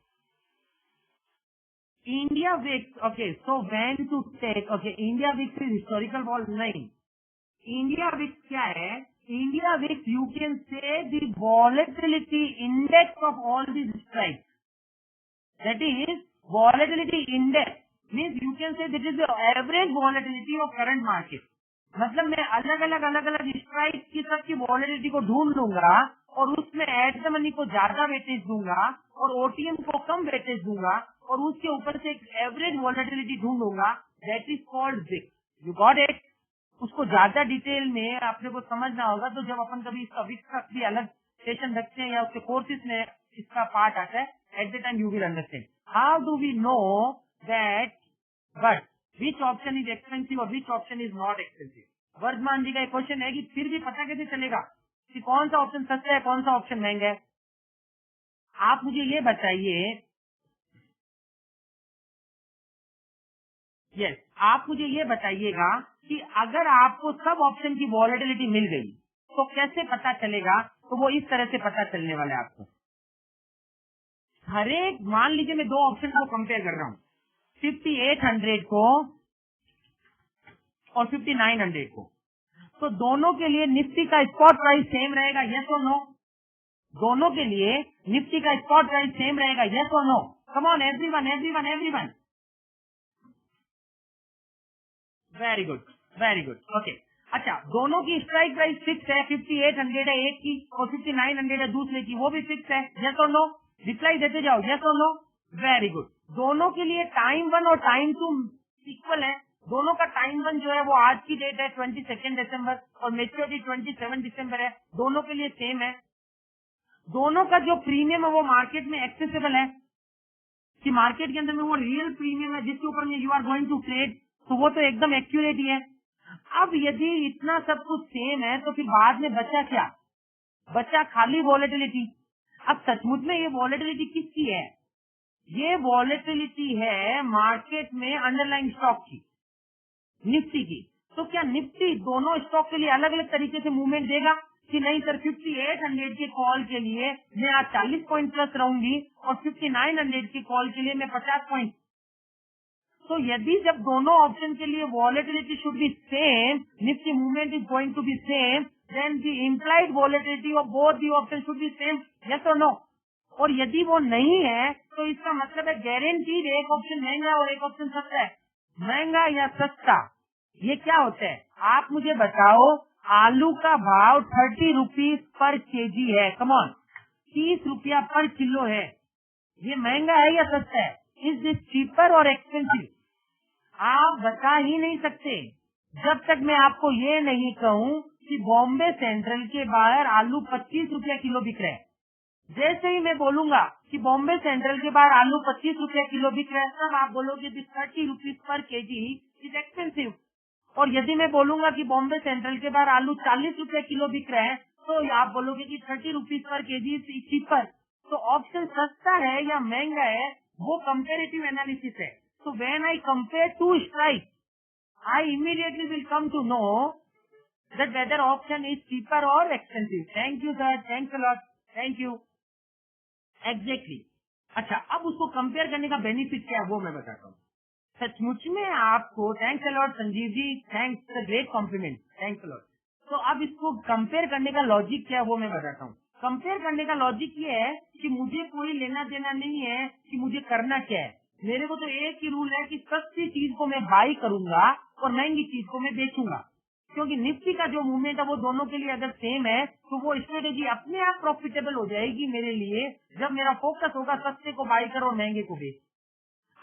Speaker 1: India VIX, okay, so when to take, okay, India VIX is historical vol नहीं। इंडिया विक्स क्या है? India VIX, you can say the volatility index of all this strike, that is volatility index, means you can say that is the average volatility of current market। मतलब मैं अलग अलग स्ट्राइक की सबकी वॉलेटिलिटी को ढूंढ लूंगा और उसमें एट द मनी को ज्यादा वेटेज दूंगा और ओटीएम को कम वेटेज दूंगा और उसके ऊपर से एक एवरेज वॉलेटिलिटी ढूंढूंगा, that is called VIX. You got it? उसको ज्यादा डिटेल में आपने को समझना होगा, तो जब अपन कभी इसका विक्स का भी अलग सेशन रखते हैं या उसके कोर्सेज में इसका पार्ट आता है, at the time you will understand how do we know that but which option is expensive और which option is not expensive. Vardhaman ji का एक क्वेश्चन है कि फिर भी पता कैसे चलेगा कि कौन सा ऑप्शन सस्ता है, कौन सा ऑप्शन महंगा है? आप मुझे ये बताइए, यस, आप मुझे ये बताइएगा कि अगर आपको सब ऑप्शन की वॉलेटिलिटी मिल गई तो कैसे पता चलेगा? तो वो इस तरह से पता चलने वाला है आपको। हर एक, मान लीजिए मैं दो ऑप्शन को कंपेयर कर रहा हूँ, 5800 को और 5900 को, तो दोनों के लिए निफ्टी का स्पॉट प्राइस सेम रहेगा, यस और नो? दोनों के लिए निफ्टी का स्पॉट प्राइस सेम रहेगा, यस और no? Come on everyone, everyone, everyone. Very good, very good, okay. अच्छा, दोनों की स्ट्राइक प्राइस फिक्स है, 5800 है एक की और 5900 है दूसरे की, वो भी फिक्स है, यस और नो? रिप्लाई देते जाओ, यस और नो? Very good. दोनों के लिए टाइम 1 और टाइम 2 इक्वल है। दोनों का टाइम 1 जो है वो आज की डेट है 22 दिसंबर और मेच्योरिटी 27 दिसंबर है, दोनों के लिए सेम है। दोनों का जो प्रीमियम है वो मार्केट में एक्सेसिबल है, कि मार्केट के अंदर में वो रियल प्रीमियम है जिसके ऊपर में you are going to trade, तो वो तो एकदम एक्यूरेट ही है। अब यदि इतना सब कुछ सेम है तो फिर बाद में बचा क्या? बचा खाली वॉलेटिलिटी। अब सचमुच में ये वॉलेटिलिटी किसकी है? ये वॉलेटिलिटी है मार्केट में अंडरलाइन स्टॉक की। निफ्टी की। तो क्या निफ्टी दोनों स्टॉक के लिए अलग अलग तरीके से मूवमेंट देगा कि नहीं सर 5800 के कॉल के लिए मैं आज 40 पॉइंट प्लस रहूंगी और 5900 के कॉल के लिए मैं 50 पॉइंट। तो यदि जब दोनों ऑप्शन के लिए volatility should be same, Nifty movement is going to be same, then the implied volatility of both the option should be same, yes और नो। और यदि वो नहीं है तो इसका मतलब है गारंटीड एक ऑप्शन महंगा और एक ऑप्शन सस्ता है। महंगा या सस्ता ये क्या होता है? आप मुझे बताओ, आलू का भाव 30 रुपीज पर केजी है, कमॉन, 30 रुपया पर किलो है, ये महंगा है या सस्ता है? इज दिस चीपर और एक्सपेंसिव? आप बता ही नहीं सकते जब तक मैं आपको ये नहीं कहूँ कि बॉम्बे सेंट्रल के बाहर आलू 25 रुपया किलो बिक रहे हैं। जैसे ही मैं बोलूंगा कि बॉम्बे सेंट्रल के बाहर आलू 25 रुपया किलो बिक रहा है, तब आप बोलोगे this 30 rupees per KG is expensive. और यदि मैं बोलूंगा कि बॉम्बे सेंट्रल के बाहर आलू 40 रुपया किलो बिक रहा है, तो आप बोलोगे कि 30 rupees per KG is cheaper. तो ऑप्शन सस्ता है या महंगा है, वो कंपेरेटिव एनालिसिस है। So when I compare two strikes, I immediately will come to know that whether option is cheaper or expensive. Thank you sir, thanks a lot, thank you. Exactly. अच्छा, अब उसको कंपेयर करने का बेनिफिट क्या है वो मैं बताता हूँ। सचमुच में आपको thanks a lot Sanjeev ji, thanks, great compliment, thanks a lot. तो अब इसको कंपेयर करने का लॉजिक क्या है वो मैं बताता हूँ। कंपेयर करने का लॉजिक ये है कि मुझे कोई लेना देना नहीं है कि मुझे करना क्या है। मेरे को तो एक ही रूल है कि सस्ती चीज को मैं बाई करूंगा और महंगी चीज को मैं बेचूंगा, क्योंकि निफ्टी का जो मूवमेंट है वो दोनों के लिए अगर सेम है तो वो स्ट्रेटेजी अपने आप प्रॉफिटेबल हो जाएगी मेरे लिए, जब मेरा फोकस होगा सस्ते को बाई करो और महंगे को बेच।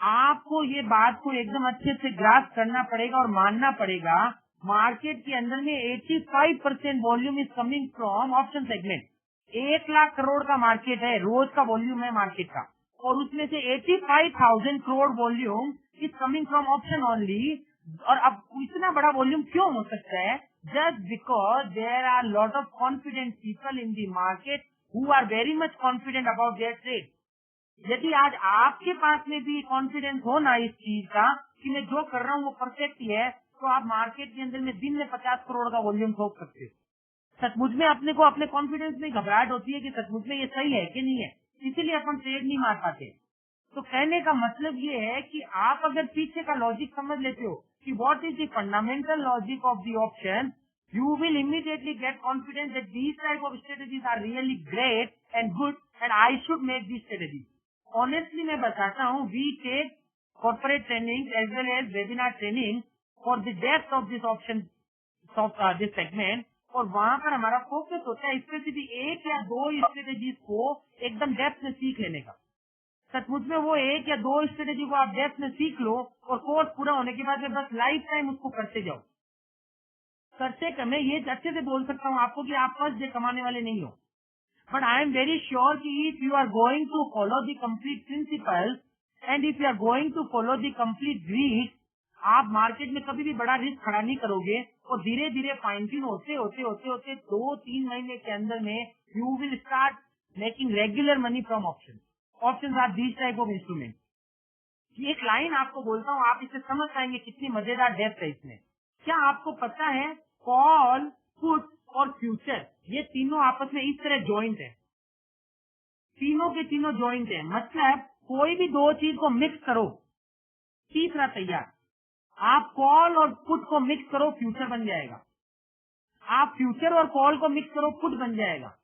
Speaker 1: आपको ये बात को एकदम अच्छे से ग्रास्प करना पड़ेगा और मानना पड़ेगा, मार्केट के अंदर में 85% volume is coming from option segment. 1 lakh crore का मार्केट है, रोज का वॉल्यूम है मार्केट का, और उसमें से 85,000 crore volume is coming from option only. और अब इतना बड़ा वॉल्यूम क्यों हो सकता है? Just because there are lot of confident people in the market who are very much confident about their trade. यदि आज आपके पास में भी कॉन्फिडेंस हो ना इस चीज का कि मैं जो कर रहा हूँ वो परफेक्ट ही है, तो आप मार्केट के अंदर में दिन में 50 करोड़ का वॉल्यूम ठोक सकते हो। सचमुच में अपने को अपने कॉन्फिडेंस में घबराहट होती है कि सचमुच में ये सही है कि नहीं है, इसीलिए अपन ट्रेड नहीं मार पाते। तो कहने का मतलब ये है कि आप अगर पीछे का लॉजिक समझ लेते हो कि what is the fundamental logic of the option, you will immediately get confidence that these type of strategies are really great and good and I should make these strategies. Honestly मैं बताता हूँ, we take corporate training as well as webinar training for the depth of this option of this segment, और वहाँ पर हमारा फोकस होता है स्पेसिफिक एक या दो स्ट्रेटेजीज को एकदम डेप्थ में सीख लेने का। सचमुच में वो एक या दो स्ट्रेटेजी को आप डेप्थ में सीख लो और कोर्स पूरा होने के बाद में बस लाइफ टाइम उसको करते जाओ। करते मैं ये अच्छे से बोल सकता हूँ आपको कि आप फर्स्ट डे कमाने वाले नहीं हो, but I am very sure कि if you are going to follow the complete principles and if you are going to follow the complete greed, आप मार्केट में कभी भी बड़ा रिस्क खड़ा नहीं करोगे और धीरे धीरे फाइन ट्यून होते होते होते होते 2-3 महीने के अंदर में you will start making regular money from option. Option are these type of instrument. एक लाइन आपको बोलता हूँ, आप इसे समझ पाएंगे कितनी मजेदार डेप्थ है इसमें। क्या आपको पता है कॉल, पुट और फ्यूचर ये तीनों आपस में इस तरह ज्वाइंट है, तीनों के तीनों ज्वाइंट है। मतलब कोई भी दो चीज को मिक्स करो, तीसरा तैयार। आप कॉल और पुट को मिक्स करो, फ्यूचर बन जाएगा। आप फ्यूचर और कॉल को मिक्स करो, पुट बन जाएगा।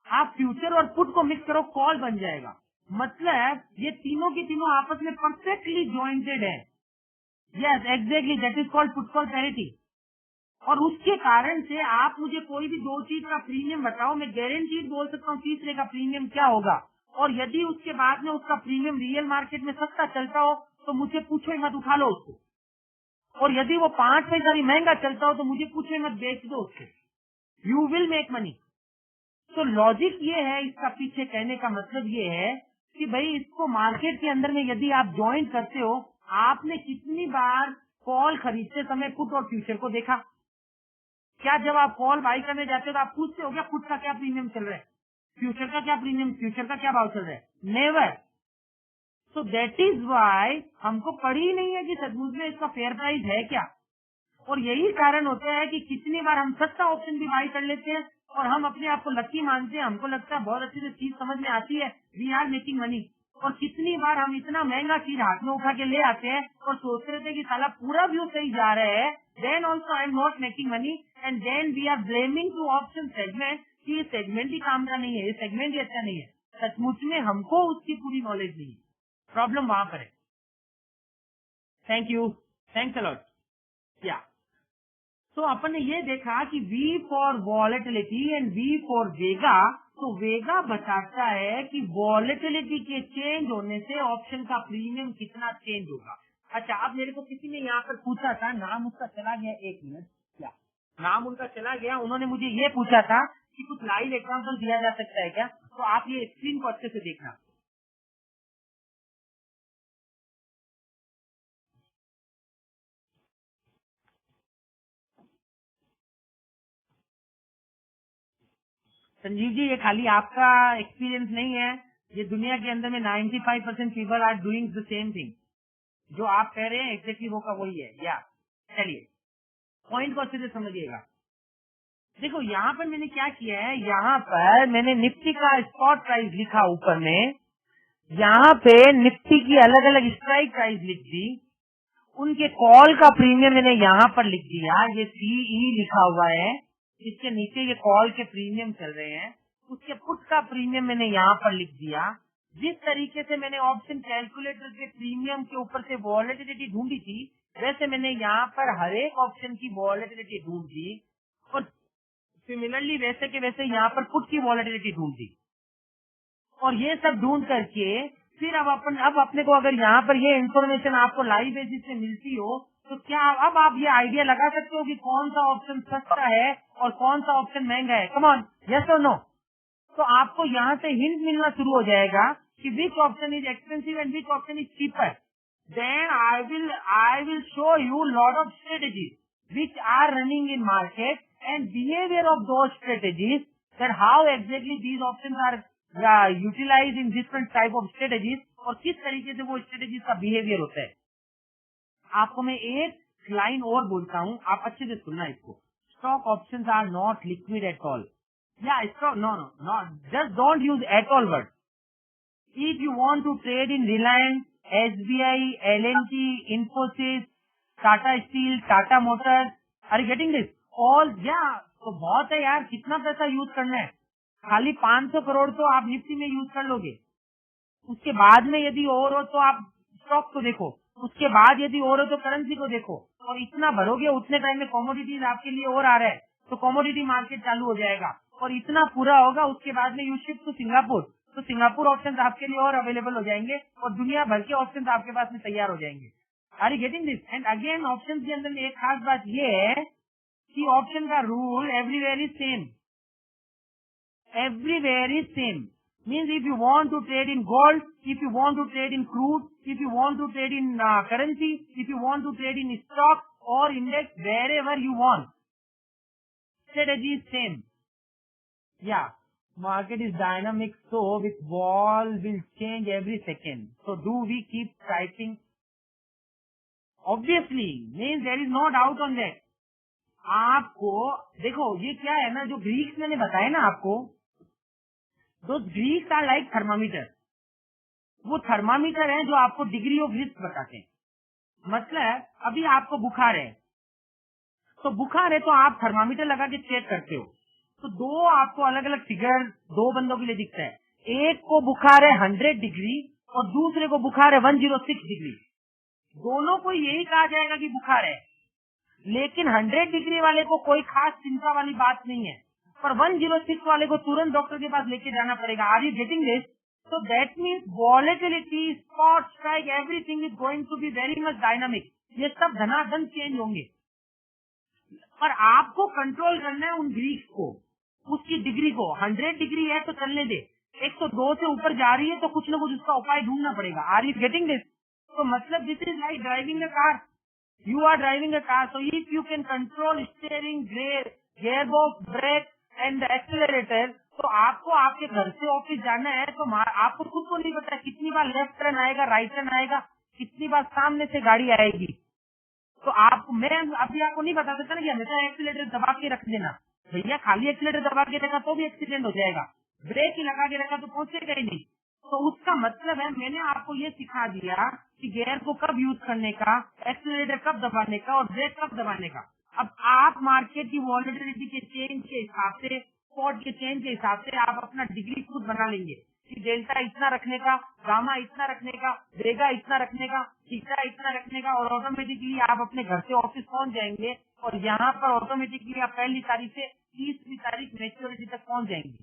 Speaker 1: आप फ्यूचर और पुट को मिक्स करो, कॉल बन जाएगा। मतलब ये तीनों के तीनों आपस में परफेक्टली ज्वाइंटेड है। Yes exactly, that is called put call parity. और उसके कारण से आप मुझे कोई भी दो चीज का प्रीमियम बताओ, मैं गारंटीड बोल सकता हूँ तीसरे का प्रीमियम क्या होगा। और यदि उसके बाद में उसका प्रीमियम रियल मार्केट में सस्ता चलता हो तो मुझे पूछो ही मत, उठा लो उसको। और यदि वो 5 पैसा भी महंगा चलता हो तो मुझे पूछो ही मत, बेच दो उसको। You will make money. तो लॉजिक ये है इसका पीछे, कहने का मतलब ये है कि भाई इसको मार्केट के अंदर में यदि आप ज्वाइन करते हो, आपने कितनी बार कॉल खरीदते समय पुट और फ्यूचर को देखा? क्या जब आप कॉल बाई करने जाते हो तो आप पूछते हो क्या पुट का क्या प्रीमियम चल रहा है, फ्यूचर का क्या प्रीमियम, फ्यूचर का क्या भाव चल रहा है? Never. So that is why हमको पड़ी ही नहीं है कि सचमुच में इसका फेयर प्राइस है क्या। और यही कारण होता है कि कितनी बार हम सस्ता ऑप्शन भी बाई कर लेते हैं और हम अपने आप को लकी मानते हैं, हमको लगता है बहुत अच्छे से चीज समझ में आती है, वी आर मेकिंग मनी। और कितनी बार हम इतना महंगा चीज हाथ में उठा के ले आते हैं और सोच रहे थे कि साला पूरा व्यू सही जा रहा है, then also I am not making money and then we are blaming to option segment कि ये सेगमेंट ही काम का नहीं है, ये सेगमेंट ही अच्छा नहीं है। सचमुच में हमको उसकी पूरी नॉलेज नहीं है, प्रॉब्लम वहां पर है। Thank you, thanks a lot. या तो अपन ने ये देखा कि V for volatility and V for vega. तो वेगा बताता है कि वॉलेटिलिटी के चेंज होने से ऑप्शन का प्रीमियम कितना चेंज होगा। अच्छा, अब मेरे को किसी ने यहाँ पर पूछा था, नाम उसका चला गया, 1 मिनट, क्या नाम उनका चला गया, उन्होंने मुझे ये पूछा था कि कुछ लाइव एग्जाम्पल दिया जा सकता है क्या। तो आप ये स्क्रीन को अच्छे से देखना। संजीव जी, ये खाली आपका एक्सपीरियंस नहीं है, ये दुनिया के अंदर में 95% people are doing the same thing. जो आप कह रहे हैं एग्जैक्टली वो का वही है। या चलिए पॉइंट को अच्छे से समझिएगा। देखो यहाँ पर मैंने क्या किया है, यहाँ पर मैंने निफ्टी का स्पॉट प्राइस लिखा ऊपर में, यहाँ पे निफ्टी की अलग अलग स्ट्राइक प्राइस लिख दी, उनके कॉल का प्रीमियम मैंने यहाँ पर लिख दिया, ये सीई लिखा हुआ है, इसके नीचे ये कॉल के प्रीमियम चल रहे हैं, उसके पुट का प्रीमियम मैंने यहाँ पर लिख दिया। जिस तरीके से मैंने ऑप्शन कैलकुलेटर के प्रीमियम के ऊपर से वॉलेटिलिटी ढूंढी थी, वैसे मैंने यहाँ पर हर एक ऑप्शन की वॉलेटिलिटी ढूंढ दी और सिमिलरली वैसे के वैसे यहाँ पर पुट की वॉलेटिलिटी ढूंढ दी। और ये सब ढूंढ करके फिर अब अपने को अगर यहाँ पर ये इन्फॉर्मेशन आपको लाइव बेसिस पे मिलती हो, तो क्या अब आप ये आइडिया लगा सकते हो कि कौन सा ऑप्शन सस्ता है और कौन सा ऑप्शन महंगा है। कम ऑन, यस और नो। तो आपको यहाँ से हिंट मिलना शुरू हो जाएगा कि which option is expensive and which option is cheaper. Then I will show you lot of strategies which are running in market and behaviour of those strategies, that how exactly these option are utilise in different type of strategies, और किस तरीके से वो स्ट्रेटेजीज का बिहेवियर होता है। आपको मैं एक लाइन और बोलता हूँ, आप अच्छे से सुनना इसको। Stock options are not liquid at all. Yeah, it's not. Just don't use at all word. If you want to trade in Reliance, SBI, L&T, Infosys, Tata Steel, Tata Motors, are you getting this? All, yeah, तो बहुत है यार, कितना पैसा यूज करना है, खाली 500 करोड़ तो आप निफ्टी में यूज कर लोगे। उसके बाद में यदि और हो तो आप स्टॉक को देखो, उसके बाद यदि और हो तो करेंसी को देखो, और इतना भरोगे उतने टाइम में कमोडिटीज आपके लिए और आ रहा है, तो कमोडिटी मार्केट चालू हो जाएगा, और इतना पूरा होगा उसके बाद में यू शिफ्ट टू सिंगापुर, तो सिंगापुर ऑप्शंस आपके लिए और अवेलेबल हो जाएंगे और दुनिया भर के ऑप्शंस आपके पास में तैयार हो जाएंगे। Are you getting this? And again options के अंदर में एक खास बात ये है कि ऑप्शन का rule everywhere is same. Everywhere is same. Means if you want to trade in gold, if you want to trade in crude, if you want to trade in currency, if you want to trade in stock or index, wherever you want, strategy is same. Yeah, market is dynamic, so with vol will change every second. So do we keep typing? Obviously, means there is no doubt on that. आपको देखो ये क्या है ना, जो ग्रीक्स मैंने बताया ना आपको, दो ग्रीक्स आर लाइक थर्मामीटर। वो थर्मामीटर है जो आपको डिग्री ऑफ रिस्क बताते हैं। मतलब अभी आपको बुखार है, तो बुखार है तो आप थर्मामीटर लगा के चेक करते हो, तो दो आपको अलग अलग फिगर दो बंदों के लिए दिखता है। एक को बुखार है 100 डिग्री और दूसरे को बुखार है 106 डिग्री। दोनों को यही कहा जाएगा कि बुखार है, लेकिन 100 डिग्री वाले को कोई खास चिंता वाली बात नहीं है, पर 106 वाले को तुरंत डॉक्टर के पास लेके जाना पड़ेगा। Are you getting this? So that means volatility, spot strike, everything is going to be very much dynamic. ये सब धनाधन चेंज होंगे, पर आपको कंट्रोल करना है उन ग्रीक्स को, उसकी डिग्री को। 100 डिग्री है तो चलने दे, 102 से ऊपर जा रही है तो कुछ न कुछ उसका उपाय ढूंढना पड़ेगा। Are you getting this? तो मतलब this is like driving a car. You are driving a car, so if you can control steering, gearbox, brake and accelerator, तो आपको आपके घर से ऑफिस जाना है तो आपको खुद को नहीं पता कितनी बार लेफ्ट टर्न आएगा, राइट टर्न आएगा, कितनी बार सामने से गाड़ी आएगी। तो आप मैं अभी आपको नहीं बता सकता ना कि हमेशा एक्सीलेटर दबा के रख देना। भैया खाली एक्सीलेटर दबा के रखा तो भी एक्सीडेंट हो जाएगा, ब्रेक ही लगा के रखा तो पहुंचेगा ही नहीं। तो उसका मतलब है मैंने आपको ये सिखा दिया कि गियर को कब यूज करने का, एक्सीलेटर कब दबाने का और ब्रेक कब दबाने का। अब आप मार्केट की वॉलेटिलिटी के चेंज के हिसाब से, स्पॉट के चेंज के हिसाब से आप अपना डिग्री खुद बना लेंगे कि डेल्टा इतना रखने का, गामा इतना रखने का, वेगा इतना रखने का, थीटा इतना रखने का, और ऑटोमेटिकली आप अपने घर से ऑफिस पहुंच जाएंगे और यहाँ पर ऑटोमेटिकली आप पहली तारीख से 30वीं तारीख मैच्योरिटी तक पहुंच जाएंगे।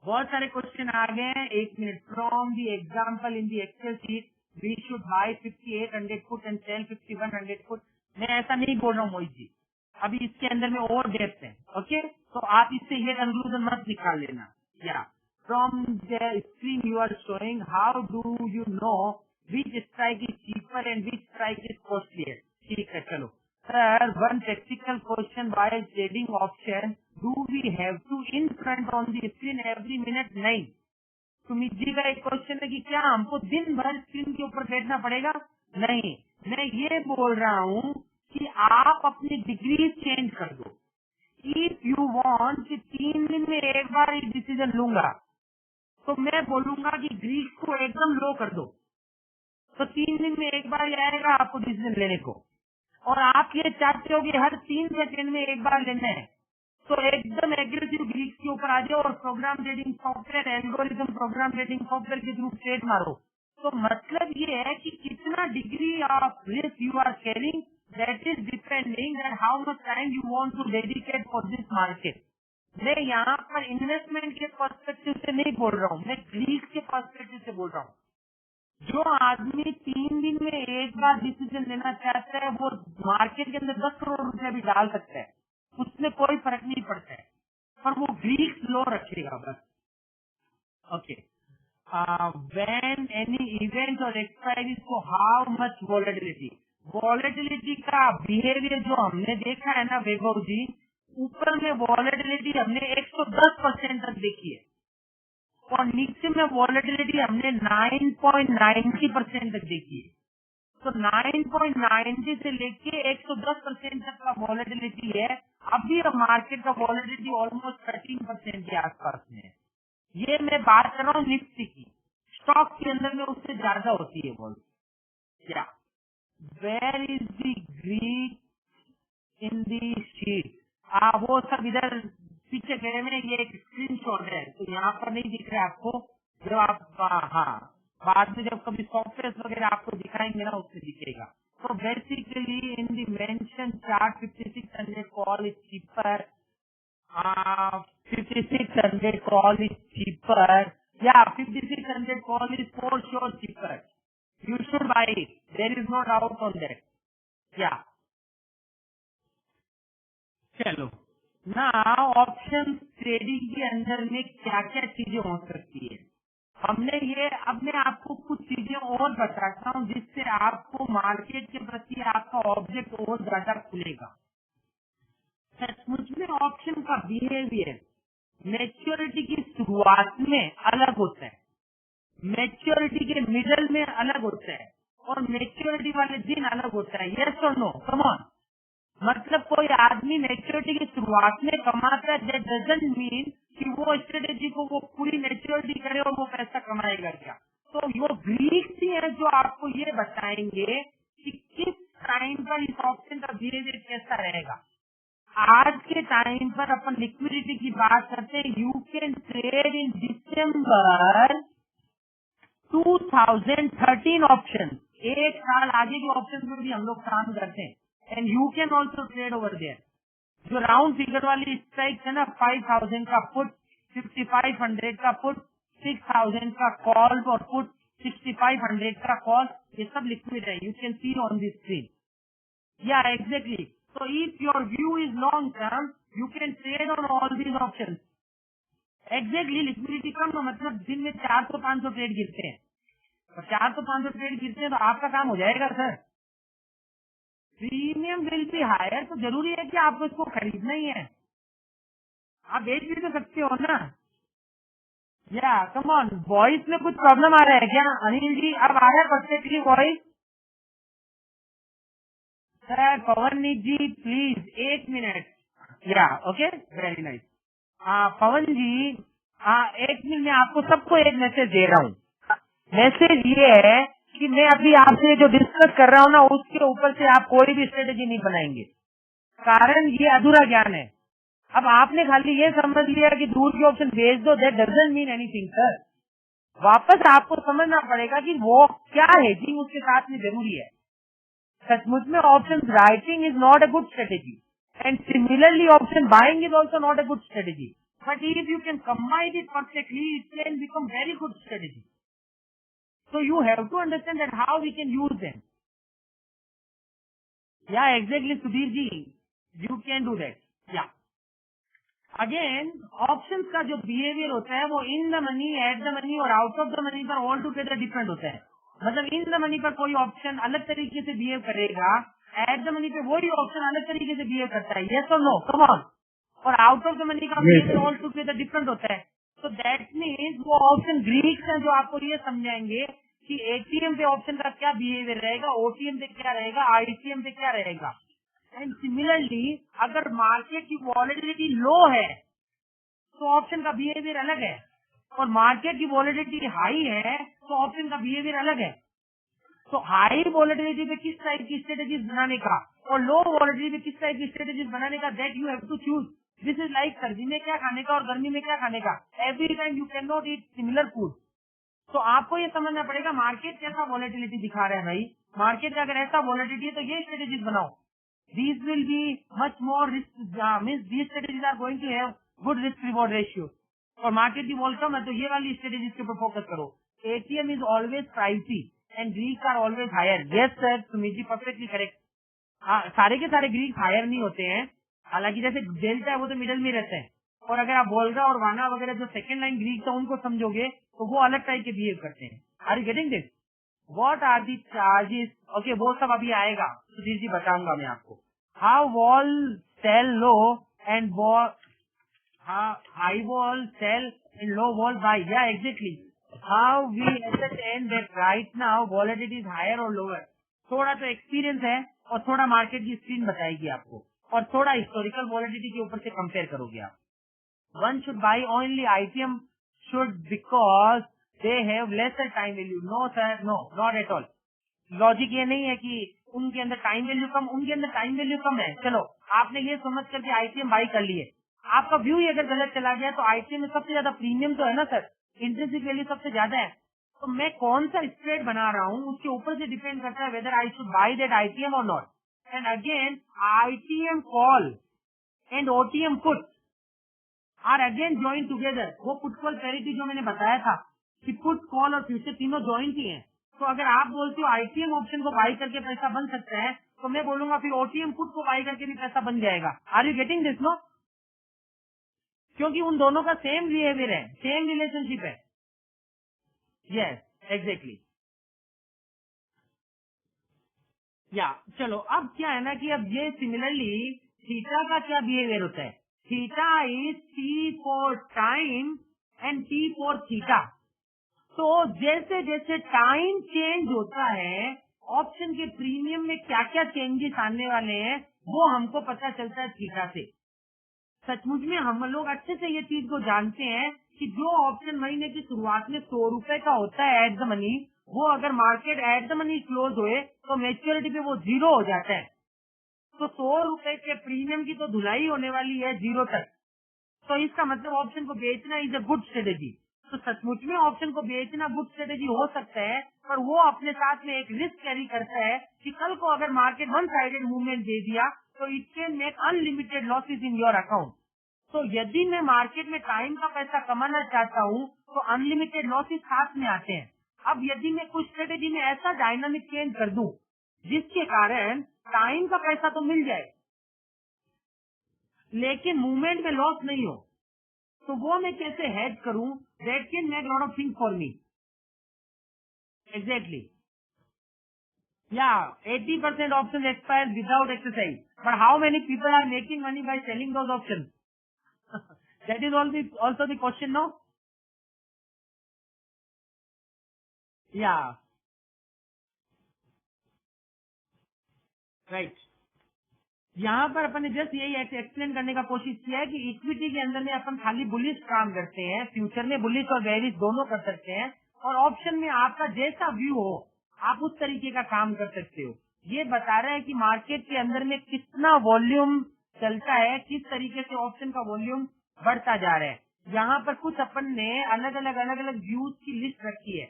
Speaker 1: बहुत सारे क्वेश्चन आ गए हैं। 1 मिनट। From the example in the Excel sheet we should buy 5800 put and sell 5100 put. मैं ऐसा नहीं बोल रहा हूँ मोहित जी, अभी इसके अंदर में और डेप्थ है। ओके, तो आप इससे ये कंक्लूजन मत निकाल लेना। या from the screen you are showing how do you know which strike is cheaper and which strike is costlier. ठीक है, चलो sir, one technical question while trading option, do we have to in front on the screen every minute? नहीं। सुमित जी का एक क्वेश्चन है कि क्या हमको दिन भर स्क्रीन के ऊपर बैठना पड़ेगा? नहीं, मैं ये बोल रहा हूँ कि आप अपनी डिग्री चेंज कर दो। इफ यू वांट कि 3 दिन में एक बार ये डिसीजन लूंगा, तो मैं बोलूंगा कि ग्रीक को एकदम लो कर दो, तो 3 दिन में एक बार ये आएगा आपको डिसीजन लेने को। और आप ये चाहते हो कि हर 3 सेकंड में एक बार लेना है, तो एकदम एग्रेसिव ग्रीक के ऊपर आ जाओ और program trading software, algorithm program trading software के थ्रू ट्रेड मारो। तो मतलब ये है कि कितना degree of risk you are carrying, that is depending that how much time you want to dedicate for this market. मैं यहाँ पर इन्वेस्टमेंट के पर्सपेक्टिव से नहीं बोल रहा हूँ, मैं ग्रीक के पर्सपेक्टिव से बोल रहा हूँ। जो आदमी 3 दिन में एक बार डिसीजन लेना चाहता है वो मार्केट के अंदर 10 करोड़ रुपया भी डाल सकता है, उसमें कोई फर्क नहीं पड़ता है, पर वो ग्रीक लो रखेगा बस। ओके, व्हेन एनी इवेंट और एक्सपायरी को हाउ मच वॉलेटिलिटी, वॉलेटिलिटी का बिहेवियर जो हमने देखा है ना वैभव जी, ऊपर में वॉलेटिलिटी हमने 110% तक देखी है और नीचे में वॉलेटिलिटी हमने 9.90% तक देखी है। तो 9.90 से लेके 110% तक का वॉलेटिलिटी है। अभी मार्केट का वॉलेटिलिटी ऑलमोस्ट 13% के आसपास में है। ये मैं बात कर रहा हूँ निफ्टी की, स्टॉक के अंदर में उससे ज्यादा होती है वॉल। क्या where is the Greek in the sheet? वो सब इधर पीछे गए में ये एक स्क्रीनशॉट है, तो यहाँ पर नहीं दिख रहा है आपको। जब आप हाँ बाद में जब कभी सॉफ्टवेयर वगैरह आपको दिखाएंगे ना उसमें दिखेगा। तो basically in the mention chart 5600 call is cheaper, 5600 call is cheaper, yeah 5600 call is for sure cheaper, you should buy it, there is no doubt on that. क्या चलो ना, ऑप्शन ट्रेडिंग के अंदर में क्या क्या चीजें हो सकती है हमने ये, अब मैं आपको कुछ चीजें और बताता हूँ जिससे आपको मार्केट के प्रति आपका ऑब्जेक्ट और ज्यादा खुलेगा। सचमुच में ऑप्शन का बिहेवियर मैच्योरिटी की शुरुआत में अलग होता है, मैच्योरिटी के मिडल में अलग होता है और मैच्योरिटी वाले दिन अलग होता है। यस और नो? Come on. मतलब कोई आदमी मैच्योरिटी की शुरुआत में कमाता है, दैट डजंट मीन कि वो स्ट्रेटेजी को वो पूरी मैच्योरिटी करे और वो पैसा कमाएगा क्या। तो वो ग्रीक्स ही है जो आपको ये बताएंगे कि किस टाइम पर इस ऑप्शन का बिहेवियर कैसा रहेगा। आज के टाइम पर अपन लिक्विडिटी की बात करते हैं। You can trade in December 2013 option, 1 साल आगे के ऑप्शन पर भी हम लोग काम करते हैं। And you can also trade over there. जो राउंड फिगर वाली स्ट्राइक है ना, 5000 का पुट, 5500 का पुट, 6000 का कॉल और पुट, 6500 का कॉल, ये सब लिक्विड है। You can see on the screen. या exactly. So if your view is long term, you can trade on all these options. Exactly, liquidity कम हो मतलब दिन में 400-500 ट्रेड गिरते हैं, तो 400-500 ट्रेड गिरते हैं तो आपका काम हो जाएगा sir. Premium will be higher, तो जरूरी है कि आपको इसको खरीदना ही है, आप बेच भी तो सकते हो ना। या कम ऑन, वॉइस में कुछ प्रॉब्लम आ रहा है क्या अनिल जी? अब आ रहा है perfectly voice? Sir Pavanneet ji please 1 minute. Yeah okay very nice. Pavan ji 1 minute में आपको सबको एक मैसेज दे रहा हूँ। मैसेज ये है कि मैं अभी आपसे जो डिस्कस कर रहा हूँ ना उसके ऊपर से आप कोई भी स्ट्रेटेजी नहीं बनाएंगे, कारण ये अधूरा ज्ञान है। अब आपने खाली ये समझ लिया कि दूर के ऑप्शन भेज दो, that doesn't mean anything sir. वापस आपको समझना पड़ेगा कि वो क्या है जी उसके साथ में जरूरी है। सचमुच में option writing is not a good strategy and similarly option buying is also not a good strategy, but if you can combine it perfectly it can become very good strategy. So you have to understand that how we can use them. Yeah, exactly, Sudhir ji. You can do that. Yeah. Again, options का जो बिहेवियर होता है वो इन the money, at the money और आउट ऑफ द मनी पर ऑल टुगेदर डिफरेंट होता है। मतलब इन द मनी पर कोई ऑप्शन अलग तरीके से बिहेव करेगा, एट द मनी पे वही ऑप्शन अलग तरीके से बिहेव करता है। यस और नो, कम ऑन। और आउट ऑफ द मनी का बिहेवियर ऑल टुगेदर डिफरेंट होता है। तो दैट मीन्स वो ऑप्शन ग्रीक्स है जो आपको ये समझाएंगे कि एटीएम पे ऑप्शन का क्या बिहेवियर रहेगा, ओटीएम पे क्या रहेगा, आईटीएम पे क्या रहेगा। एंड सिमिलरली अगर मार्केट की वॉलेटिलिटी लो है तो ऑप्शन का बिहेवियर अलग है, और मार्केट की वॉलेटिलिटी हाई है तो ऑप्शन का बिहेवियर अलग है। तो हाई वॉलेटिलिटी पे किस टाइप की स्ट्रेटेजीज बनाने का और लो वॉलेटिलिटी पे किस टाइप की स्ट्रेटेजीज बनाने का, that you have to choose. This is like सर्दी में क्या खाने का और गर्मी में क्या खाने का। Every time you can not eat similar food. तो आपको ये समझना पड़ेगा मार्केट कैसा वॉलेटिलिटी दिखा रहा है भाई। मार्केट का अगर ऐसा वॉलेटिलिटी है तो ये स्ट्रेटेजीज बनाओ। These will be much more risk, means these strategies are going to have good risk reward ratio। और मार्केट की वॉल कम है तो ये वाली स्ट्रेटेजीज के ऊपर फोकस करो। ATM is always pricey and Greeks are always higher. Yes sir, Sumit ji perfectly correct. सारे के सारे ग्रीक्स हायर नहीं होते हैं, हालांकि जैसे डेल्टा है वो तो मिडल में रहते हैं। और अगर आप वोल्गा और वाना वगैरह जो सेकंड लाइन ग्रीक्स है उनको समझोगे तो वो अलग टाइप के बिहेव करते हैं। Are you getting this? What are the charges? Okay, वो सब अभी आएगा, सुधीर जी बताऊंगा मैं आपको। How vol sell low and high vol sell and low vol buy. Yeah exactly, how we and that right now volatility is higher और लोअर। थोड़ा तो एक्सपीरियंस है और थोड़ा मार्केट की स्क्रीन बताएगी आपको, और थोड़ा हिस्टोरिकल वॉलेटिलिटी के ऊपर से कंपेयर करोगे आप। One should buy only ITM should because they have lesser time value। No sir, no, not at all। Logic ये नहीं है कि उनके अंदर टाइम वैल्यू कम, उनके अंदर टाइम वैल्यू कम है। चलो आपने ये समझ करके आईटीएम बाई कर लिए, आपका व्यू ही अगर गलत चला गया तो आईटीएम में सबसे ज्यादा प्रीमियम तो है ना सर, इंट्रिंसिक वैल्यू सबसे ज्यादा है। तो मैं कौन सा स्ट्रेट बना रहा हूँ उसके ऊपर से डिपेंड करता है whether I should buy that ITM और not. And again ITM call and OTM put are again join together. वो पुट कॉल पैरिटी जो मैंने बताया था कि पुट कॉल और फ्यूचर तीनों ज्वाइन ही हैं। तो अगर आप बोलते हो आईटीएम ऑप्शन को बाई करके पैसा बन सकता है तो मैं बोलूंगा फिर ओटीएम पुट को बाई करके भी पैसा बन जाएगा। Are you getting this? No, क्योंकि उन दोनों का सेम बिहेवियर है, सेम रिलेशनशिप है। Yes exactly. या चलो अब क्या है ना कि अब ये सिमिलरली थीटा का क्या बिहेवियर होता है। Theta is T for time and T for theta. तो जैसे जैसे टाइम चेंज होता है ऑप्शन के प्रीमियम में क्या क्या चेंजेस आने वाले हैं वो हमको पता चलता है थीटा से। सचमुच में हम लोग अच्छे से ये चीज को जानते हैं कि जो ऑप्शन महीने की शुरुआत में 100 रुपए का होता है एट द मनी, वो अगर market at the money close हुए तो मैच्योरिटी पे वो 0 हो जाता है। तो 100 रुपए के प्रीमियम की तो धुलाई होने वाली है 0 तक। तो इसका मतलब ऑप्शन को बेचना इज अ गुड स्ट्रेटेजी। तो सचमुच में ऑप्शन को बेचना गुड स्ट्रेटेजी हो सकता है, पर वो अपने साथ में एक रिस्क कैरी करता है कि कल को अगर मार्केट वन साइडेड मूवमेंट दे दिया तो it can make unlimited losses in your account. तो यदि मैं मार्केट में टाइम का पैसा कमाना चाहता हूँ तो अनलिमिटेड लॉसेस साथ में आते हैं। अब यदि मैं कुछ स्ट्रेटेजी में ऐसा डायनामिक चेंज कर दूं जिसके कारण टाइम का पैसा तो मिल जाए लेकिन मूवमेंट में लॉस नहीं हो, तो वो मैं कैसे हेज करूं? That can make lot of things for me. Exactly. Yeah 80% option expire without exercise, but how many people are making money by selling those option? That is also the question, no? Yeah right. यहाँ पर अपन ने जस्ट यही एक्सप्लेन करने का कोशिश किया है कि इक्विटी के अंदर में अपन खाली बुलिश काम करते हैं, फ्यूचर में बुलिश और बेरिश दोनों कर सकते हैं, और ऑप्शन में आपका जैसा व्यू हो आप उस तरीके का काम कर सकते हो। ये बता रहा है कि मार्केट के अंदर में कितना वॉल्यूम चलता है, किस तरीके से ऑप्शन का वॉल्यूम बढ़ता जा रहा है। यहाँ पर कुछ अपन ने अलग अलग व्यूज की लिस्ट रखी है।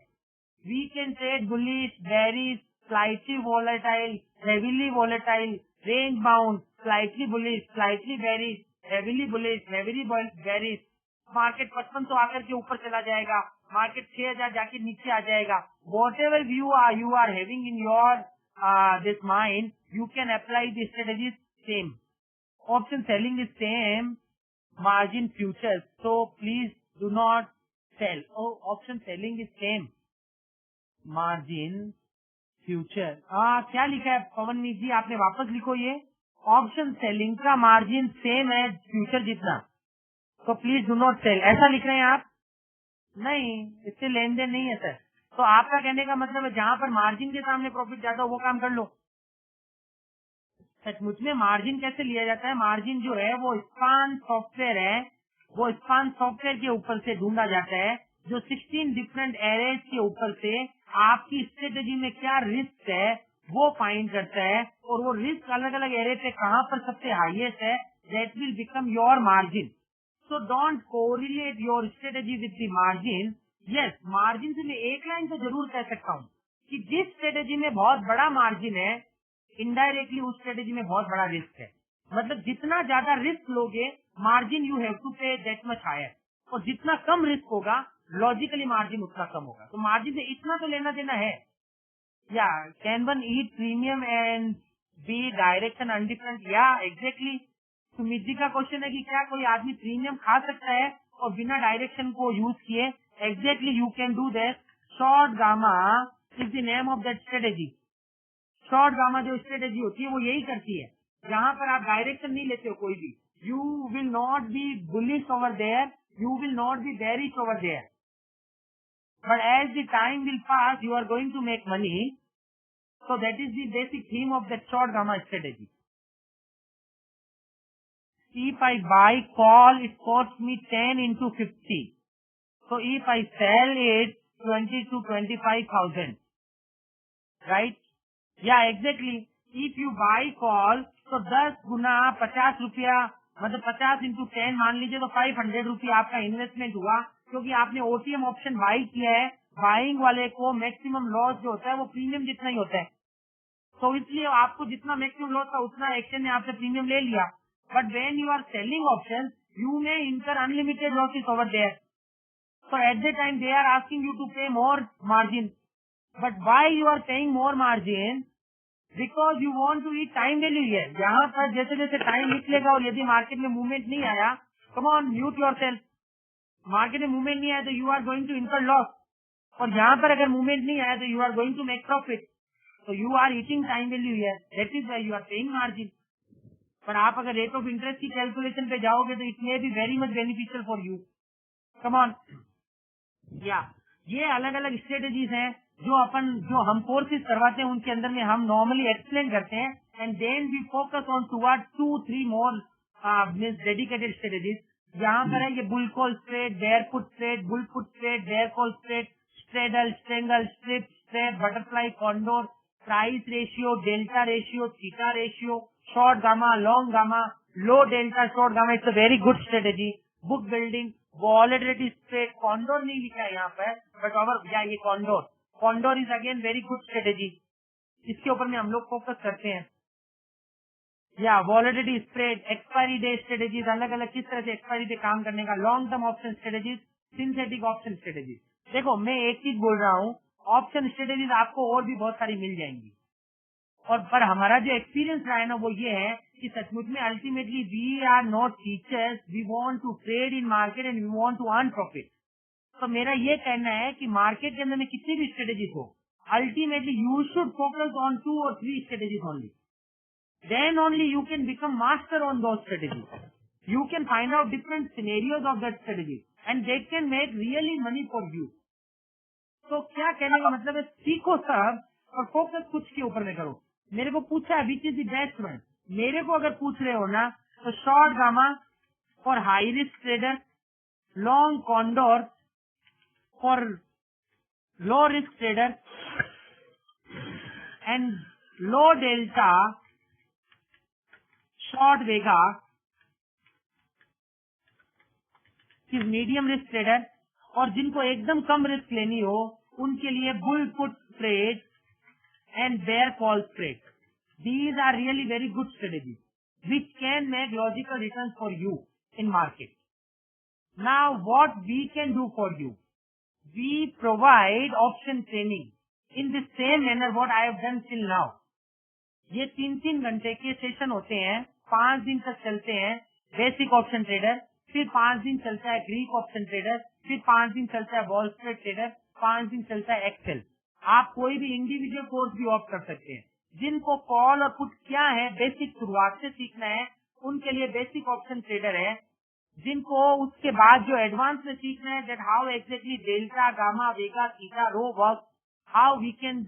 Speaker 1: We can trade bullish, bearish, slightly volatile, heavily volatile, range bound, slightly bullish, slightly bearish, heavily bullish, heavily bearish. Market 5500 आकर के ऊपर चला जाएगा, मार्केट 6000 जाके नीचे आ जाएगा। Whatever view you are having in your this mind, you can apply the strategies same. Option selling is same, margin futures. So please do not sell. Oh, option selling is same. Margin future क्या लिखा है पवनमीत जी, आपने वापस लिखो। ये ऑप्शन सेलिंग का मार्जिन सेम है फ्यूचर जितना, तो प्लीज डू नॉट सेल, ऐसा लिख रहे हैं आप? नहीं, इससे लेन देन नहीं है सर। तो आपका कहने का मतलब है जहाँ पर मार्जिन के सामने प्रॉफिट ज्यादा हो वो काम कर लो। सचमुच में मार्जिन कैसे लिया जाता है? मार्जिन जो है वो स्पान सॉफ्टवेयर है, वो स्पान सॉफ्टवेयर के ऊपर से ढूंढा जाता है, जो 16 डिफरेंट एरेज के ऊपर से आपकी स्ट्रेटेजी में क्या रिस्क है वो फाइंड करता है, और वो रिस्क अलग अलग एरे पे कहाँ पर सबसे हाईएस्ट है, that will become your margin. So don't correlate your strategy with the margin. Yes, margin से मैं एक लाइन तो जरूर कह सकता हूँ कि जिस स्ट्रेटेजी में बहुत बड़ा मार्जिन है, इनडायरेक्टली उस स्ट्रेटेजी में बहुत बड़ा रिस्क है। मतलब जितना ज्यादा रिस्क लोगे, मार्जिन यू हैव टू पे दैट मच हायर, और जितना कम रिस्क होगा लॉजिकली मार्जिन उतना कम होगा। तो मार्जिन से इतना तो लेना देना है। Yeah can one eat premium and be direction indifferent? Yeah exactly. Sumit ji का क्वेश्चन है कि क्या कोई आदमी प्रीमियम खा सकता है और बिना डायरेक्शन को यूज किए? Exactly, you can do that. Short gamma is the name of that strategy. Short gamma जो स्ट्रेटेजी होती है वो यही करती है, जहाँ पर आप डायरेक्शन नहीं लेते हो कोई भी। You will not be bullish over there, you will not be bearish over there, but as the time will pass you are going to make money. So that is the basic theme of that short gamma strategy. If I buy call, it costs me 10 into 50. So if I sell it 20 to 25,000, right? Yeah, exactly. If you buy call, तो 10 गुना 50 रुपया, मतलब 50 into 10 मान लीजिए, तो 500 रुपया आपका इन्वेस्टमेंट हुआ, क्योंकि आपने ओटीएम ऑप्शन बाई किया है। बाइंग वाले को मैक्सिमम लॉस जो होता है वो प्रीमियम जितना ही होता है, तो इसलिए आपको जितना मैक्सिमम लॉस था उतना एक्शन ने आपसे प्रीमियम ले लिया। But when you are selling option, you may incur unlimited losses over there, so at the time they are asking you to pay more margin. But why you are paying more margin? Because you want to eat time value. है यहाँ पर जैसे जैसे टाइम निकलेगा और यदि मार्केट में मूवमेंट नहीं आया, come on mute yourself. Market में मूवमेंट नहीं आया तो you are going to incur loss, और यहाँ पर अगर मूवमेंट नहीं आया तो you are going to make profit. तो you are eating time value here, that is why you are paying margin. पर आप अगर रेट ऑफ इंटरेस्ट की कैलकुलेशन पे जाओगे तो it may be very much beneficial for you. Come on. या ये अलग अलग स्ट्रेटेजीज हैं जो हम कोर्सेज करवाते हैं, उनके अंदर में हम नॉर्मली एक्सप्लेन करते हैं, and then we focus on toward 2-3 more dedicated strategies. यहाँ पर है ये bull call strat, bear put strat, bull put strat, bear call strat, straddle, strangle, strip, strap, butterfly, condor, price ratio, delta ratio, theta ratio, short gamma, long gamma, low delta, short gamma. It's a very good strategy. Book building, volatility strat, condor नहीं लिखा है यहाँ पर, बट ओवर या ये condor is again very good strategy. इसके ऊपर में हम लोग फोकस करते हैं। या volatility spread, expiry day strategies, अलग अलग किस तरह से एक्सपायरी पे काम करने का, long term option strategies, synthetic option strategies. देखो मैं एक चीज बोल रहा हूँ, ऑप्शन स्ट्रेटेजीज आपको और भी बहुत सारी मिल जाएंगी, और पर हमारा जो एक्सपीरियंस रहा है ना वो ये है कि सचमुच में ultimately we are not teachers, we want to trade in market and we want to earn profit. तो मेरा ये कहना है कि मार्केट के अंदर में कितनी भी स्ट्रेटेजीज हो, ultimately you should focus on 2 or 3 strategies only, then only you can become master on those strategies. You can find out different scenarios of that strategy and they can make really money for you. तो क्या कहने का मतलब है, सीखो सब और फोकस कुछ के ऊपर में करो। मेरे को पूछा which is the best one, मेरे को अगर पूछ रहे हो ना तो short gamma for high risk trader, long condor for low risk trader and low delta short vega is medium risk trader, और जिनको एकदम कम रिस्क लेनी हो उनके लिए bull put trade and bear call trade. These are really very good strategies which can make logical returns for you in market. Now what we can do for you? We provide option training in the same manner what I have done till now. ये 3-3 घंटे के सेशन होते हैं, 5 दिन तक चलते हैं बेसिक ऑप्शन ट्रेडर, फिर 5 दिन चलता है ग्रीक ऑप्शन ट्रेडर, फिर 5 दिन चलता है वॉल स्ट्रीट ट्रेडर, 5 दिन चलता है एक्सेल. आप कोई भी इंडिविजुअल कोर्स भी ऑप्ट कर सकते हैं. जिनको कॉल और पुट क्या है बेसिक शुरुआत से सीखना है उनके लिए बेसिक ऑप्शन ट्रेडर है. जिनको उसके बाद जो एडवांस में सीखना है that how exactly delta gamma vega theta rho work, how we can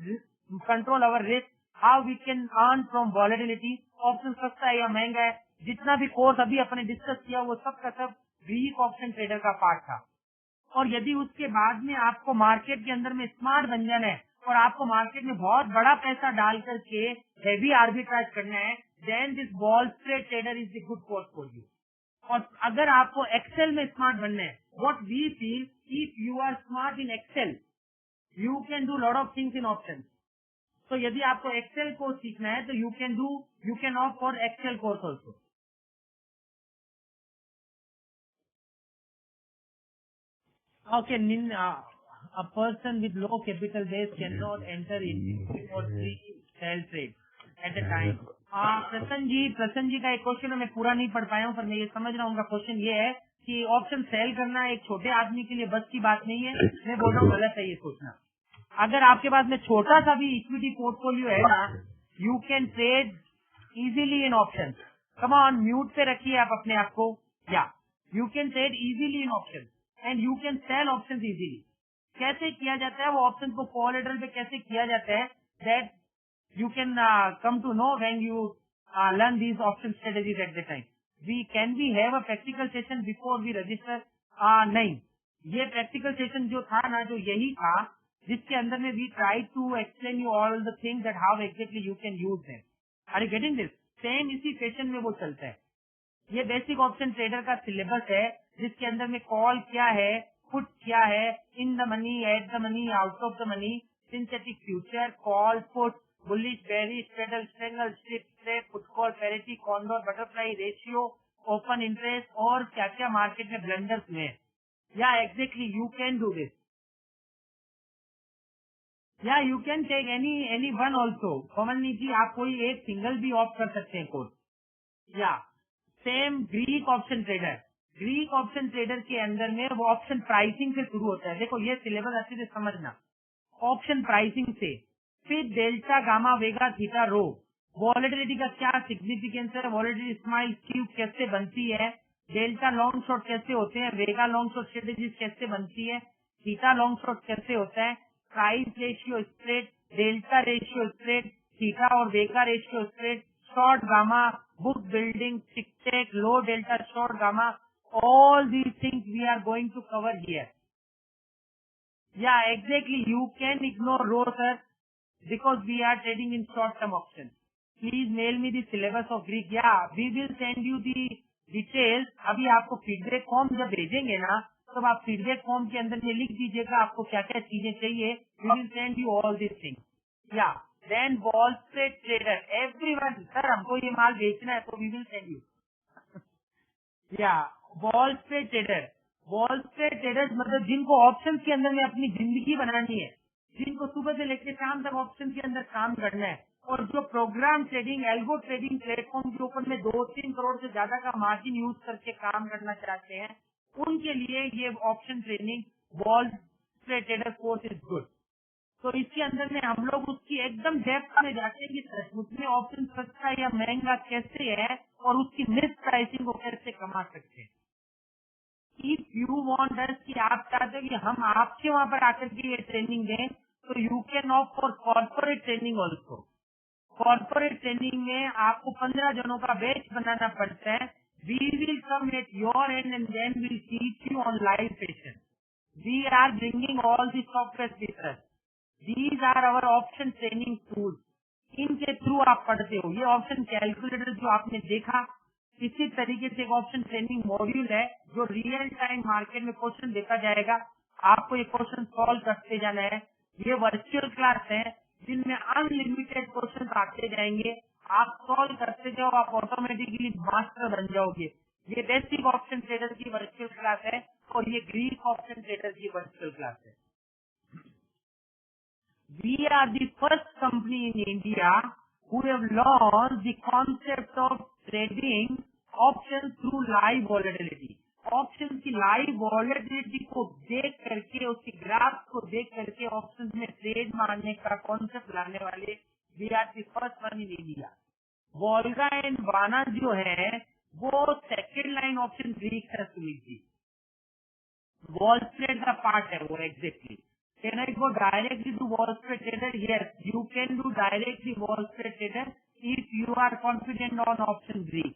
Speaker 1: control our risk, how we can earn from volatility. Option सस्ता है या महंगा है, जितना भी कोर्स अभी अपने डिस्कस किया वो सब का सब ग्रीक ऑप्शन ट्रेडर का पार्ट था. और यदि उसके बाद में आपको मार्केट के अंदर में स्मार्ट बन जाना है और आपको मार्केट में बहुत बड़ा पैसा डाल करके हेवी आर्बिट्राज करना है, then this Wall Street trader is the good course for you. और अगर आपको एक्सेल में स्मार्ट बनना है, what we feel if you are smart in Excel you can do lot of things in option. तो यदि आपको एक्सेल कोर्स सीखना है तो you can opt for Excel course also. Okay, a person with low capital base cannot enter in or sell trade at a time. प्रसन्न जी का एक क्वेश्चन मैं पूरा नहीं पढ़ पाया हूँ, पर मैं ये समझ रहा हूँ. उनका क्वेश्चन ये है कि ऑप्शन सेल करना एक छोटे आदमी के लिए बस की बात नहीं है. मैं बोल रहा हूँ गलत है ये सोचना. अगर आपके पास में छोटा सा भी इक्विटी पोर्टफोलियो है ना, you can trade easily in option. Come on, mute पे रखिए आप अपने आप को. या you can trade easily in option and you can sell option easily. कैसे किया जाता है वो ऑप्शन को कोलेटरल पे कैसे किया जाता है, that you can come to know when you learn these option strategies at the time. We have a practical session before we register. नहीं, ये प्रैक्टिकल सेशन जो था ना, जो यही था जिसके अंदर में we try to explain you all the things that how exactly you can use them. Are you getting this? Same इसी सेशन में वो चलता है. ये बेसिक ऑप्शन ट्रेडर का सिलेबस है जिसके अंदर में कॉल क्या है, पुट क्या है, in the money, at the money, out of the money, synthetic future, call put, bullish bearish, straddle, strangle, strip, strap, put call, parity, condor, butterfly, ratio, open interest और क्या क्या मार्केट में ब्लंडर्स हुए. Yeah exactly you can do this. Yeah you can take any one also. Commonly जी आप कोई एक सिंगल भी ऑप्ट कर सकते हैं कोर्स. या same Greek option trader. Greek option trader के अंदर में वो ऑप्शन प्राइसिंग से शुरू होता है. देखो ये सिलेबस अच्छे से समझना. ऑप्शन प्राइसिंग से फिर डेल्टा गामा वेगा थीटा रो, वॉलेटिलिटी का क्या सिग्निफिकेंस है, वॉलेटिलिटी स्माइल क्यूब कैसे बनती है, डेल्टा लॉन्ग शॉर्ट कैसे होते हैं, वेगा लॉन्ग शॉर्ट स्ट्रेटेजीज कैसे बनती है, थीटा लॉन्ग शॉर्ट कैसे होता है, price ratio spread, delta ratio spread, theta और vega ratio spread, short gamma, book building, tick tack, low delta, short gamma, all these things we are going to cover here. Yeah, exactly. You can ignore row, sir, because we are trading in short-term options. Please mail me the syllabus of Greek. Yeah, we will send you the details. अभी आपको फीडबैक फॉर्म जब भेजेंगे ना, तब आप फीडबैक फॉर्म के अंदर में लिख दीजिएगा आपको क्या क्या चीजें चाहिए. We will send you all these things. Yeah. Then wall street trader, everyone, sir हमको ये माल बेचना है तो we will send you. Yeah, wall street trader. Wall street traders मतलब जिनको ऑप्शन के अंदर में अपनी जिंदगी बनानी है, जिनको सुबह से लेकर शाम तक ऑप्शन के अंदर काम करना है, और जो program trading, algo trading platform के ऊपर में 2-3 करोड़ से ज्यादा का मार्जिन यूज करके काम करना चाहते हैं, उनके लिए ये option trading wall Street trader course is good. तो इसके अंदर में हम लोग उसकी एकदम डेप्थ में जाते हैं कि सचमुच में ऑप्शन सस्ता या महंगा कैसे है और उसकी मिस प्राइसिंग को कैसे कमा सकते हैं. इफ यू वांट अस कि आप चाहते हो कि हम आपके वहाँ पर आकर के ये ट्रेनिंग दें, तो you can opt for corporate training also. Corporate training में आपको 15 जनों का बैच बनाना पड़ता है. We will come at your end and then will teach you on live session. We are bringing all the software with us. These are our option training tools. इनके थ्रू आप पढ़ते हो. ये ऑप्शन कैलकुलेटर जो आपने देखा, इसी तरीके से एक ऑप्शन ट्रेनिंग मॉड्यूल है जो रियल टाइम मार्केट में क्वेश्चन देता जाएगा. आपको ये क्वेश्चन सॉल्व करते जाना है. ये वर्चुअल क्लास है जिनमें अनलिमिटेड क्वेश्चन आते जाएंगे. आप सॉल्व करते जाओ, आप ऑटोमेटिकली मास्टर बन जाओगे. ये बेसिक ऑप्शन ट्रेडर की वर्चुअल क्लास है और ये ग्रीक ऑप्शन ट्रेडर की वर्चुअल क्लास है. We are the first company in India who have launched the concept of trading options through live volatility. Option की लाइव वॉलेटिलिटी को देख करके, उसकी ग्राफ को देख करके ऑप्शन में ट्रेड मारने का कॉन्सेप्ट लाने वाले we are the first one in India. Volga and vanna जो है वो सेकेंड लाइन ऑप्शन ग्रीक है. सुमित जी, वॉल स्ट्रीट का पार्ट है वो exactly. Can I go directly to Wall Street Trader? Yes, you can do directly Wall Street Trader if you are confident on option Greek.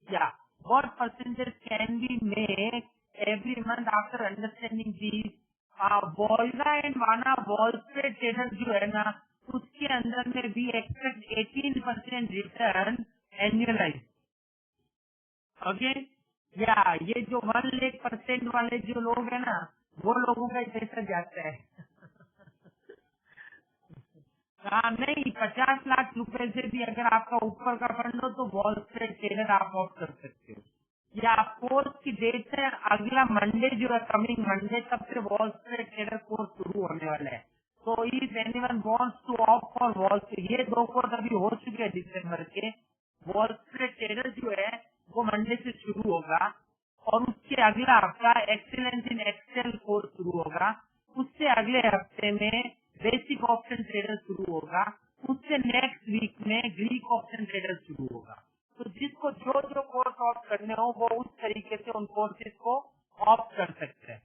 Speaker 1: Yeah. What percentage can we make every month after understanding these? Volga and Vana Wall Street Trader जो है ना, उसके अंदर में we expect 18% return annualized. Okay. या ये जो 1,00,000% वाले जो लोग है ना, वो लोगों का पैसा जाता है. हाँ नहीं, 50 लाख रुपए से भी अगर आपका ऊपर का फंड हो तो वॉल स्ट्रीट ट्रेडर आप ऑप्ट कर सकते हो. या कोर्स की डेट है अगला मंडे जो है, कमिंग मंडे, तब से वॉल स्ट्रीट ट्रेडर कोर्स शुरू होने वाला है. तो if anyone wants to opt for Wall, ये 2 कोर्स अभी हो चुके हैं दिसंबर के. वॉल स्ट्रीट ट्रेडर जो है वो मंडे से शुरू होगा और उसके अगला हफ्ता एक्सीलेंस इन एक्सेल कोर्स शुरू होगा. उससे अगले हफ्ते में बेसिक ऑप्शन ट्रेडर शुरू होगा. उससे नेक्स्ट वीक में ग्रीक ऑप्शन ट्रेडर शुरू होगा. तो जिसको जो जो कोर्स ऑप्ट करने हो वो उस तरीके से उन कोर्सेज को ऑप्ट कर सकते हैं.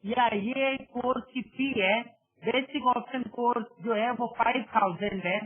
Speaker 1: या ये कोर्स की फी है. बेसिक ऑप्शन कोर्स जो है वो 5,000 है.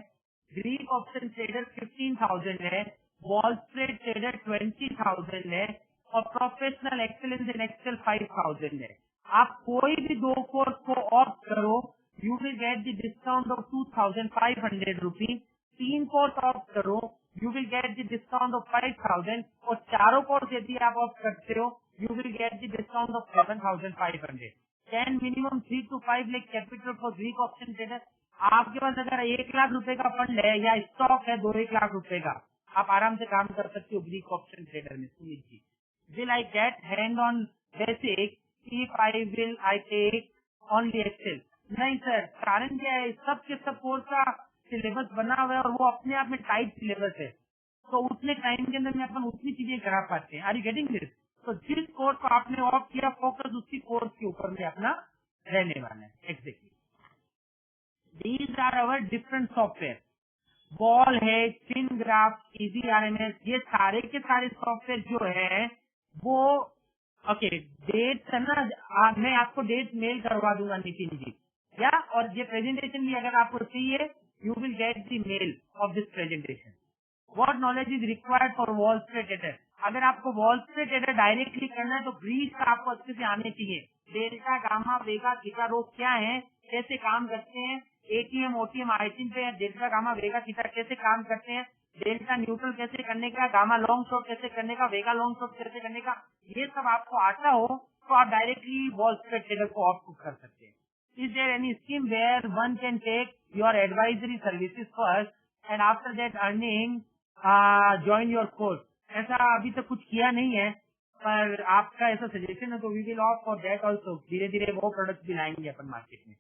Speaker 1: ग्रीक ऑप्शन ट्रेडर 15,000 है. वॉल स्ट्रीट ट्रेडर 20,000 है और प्रोफेशनल एक्सेलेंस इन एक्सेल 5,000 है. आप कोई भी 2 कोर्स को ऑप्ट करो, you will get the discount of 2,500 rupees. 3 course opt करो, you will get the discount of 5,000 और चारों कोर्स यदि आप ऑप्ट करते हो you will get the discount of 7,500. 10 minimum 3 to 5 lakh capital for Greek option trader. आपके पास अगर 1 लाख रुपए का फंड है या स्टॉक है 2-1 लाख रुपए का, आप आराम से काम कर सकते हो ग्रीक ऑप्शन ट्रेडर में. Sumit ji, will I get hand on basic if I take only Excel? नहीं सर, कारण क्या है, सबके सब कोर्स का सिलेबस बना हुआ है और वो अपने आप में टाइट सिलेबस है. तो उतने टाइम के अंदर में अपन उतनी चीजें करा पाते हैं. Are you getting this? तो जिस कोर्स को आपने ऑप्ट किया, फोकस उसी कोर्स के ऊपर में अपना रहने वाला है. Exactly. These are our different software. बॉल है, स्पिन ग्राफ, इजी RMS, ये सारे के सारे सॉफ्टवेयर जो है वो ओके. डेट है ना, मैं आपको डेट मेल करवा दूंगा नितिन जी. या और ये प्रेजेंटेशन भी अगर आपको चाहिए, you will get the mail of this presentation. What knowledge is required for Wall Street trader? अगर आपको वॉल स्ट्रीट ट्रेडर डायरेक्टली करना है तो ग्रीक का आपको अच्छे से आने चाहिए. डेल्टा, गामा, वेगा, थीटा, रो क्या है, कैसे काम करते हैं, एटीएम, ओटीएम, आईटीएम पे डेल्टा, गामा, वेगा, थीटा कैसे काम करते हैं, डेल्टा न्यूट्रल कैसे करने का, गामा लॉन्ग शॉर्ट कैसे करने का, वेगा लॉन्ग शॉर्ट कैसे करने का, ये सब आपको आता हो तो आप डायरेक्टली वॉल स्ट्रीट ट्रेडर को ऑप्ट कर सकते हैं. Is there any scheme where one can take your advisory services first and after that earning join your course? ऐसा अभी तक कुछ किया नहीं है, पर आपका ऐसा सजेशन है तो we will opt for that also. धीरे धीरे वो प्रोडक्ट भी लाएंगे अपन मार्केट में.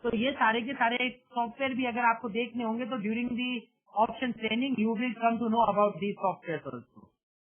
Speaker 1: तो ये सारे के सारे सॉफ्टवेयर भी अगर आपको देखने होंगे तो during the option training you will come to know about the software also.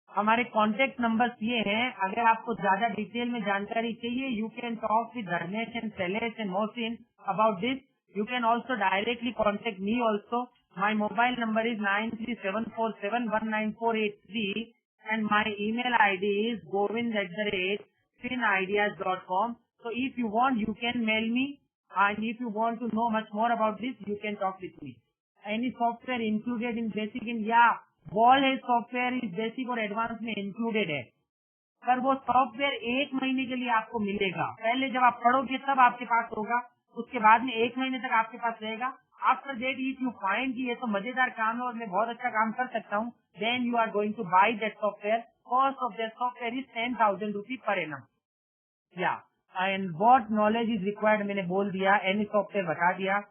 Speaker 1: हमारे कॉन्टेक्ट नंबर्स ये हैं. अगर आपको ज्यादा डिटेल में जानकारी चाहिए, you can talk with Dharmesh and Shailesh and Mohsin about this. You can also directly contact me also. My mobile number is 9374719483 and my email ID is govind@finideas.com. So if you want, you can mail me, and if you want to know much more about this, you can talk with me. Any software included in basic in, या वॉल हेड सॉफ्टवेयर इस बेसिक और एडवांस में इंक्लूडेड है, पर वो सॉफ्टवेयर 1 महीने के लिए आपको मिलेगा। पहले जब आप पढ़ोगे तब आपके पास होगा, उसके बाद में 1 महीने तक आपके पास रहेगा। After that if you find कि ये तो मजेदार काम है और मैं बहुत अच्छा काम कर सकता हूँ, then you are going to buy that software. Cost of that software is 10,000 rupees per annum. Yeah and what knowledge is required मैंने बोल दिया, एनी सॉफ्टवेयर बता दिया।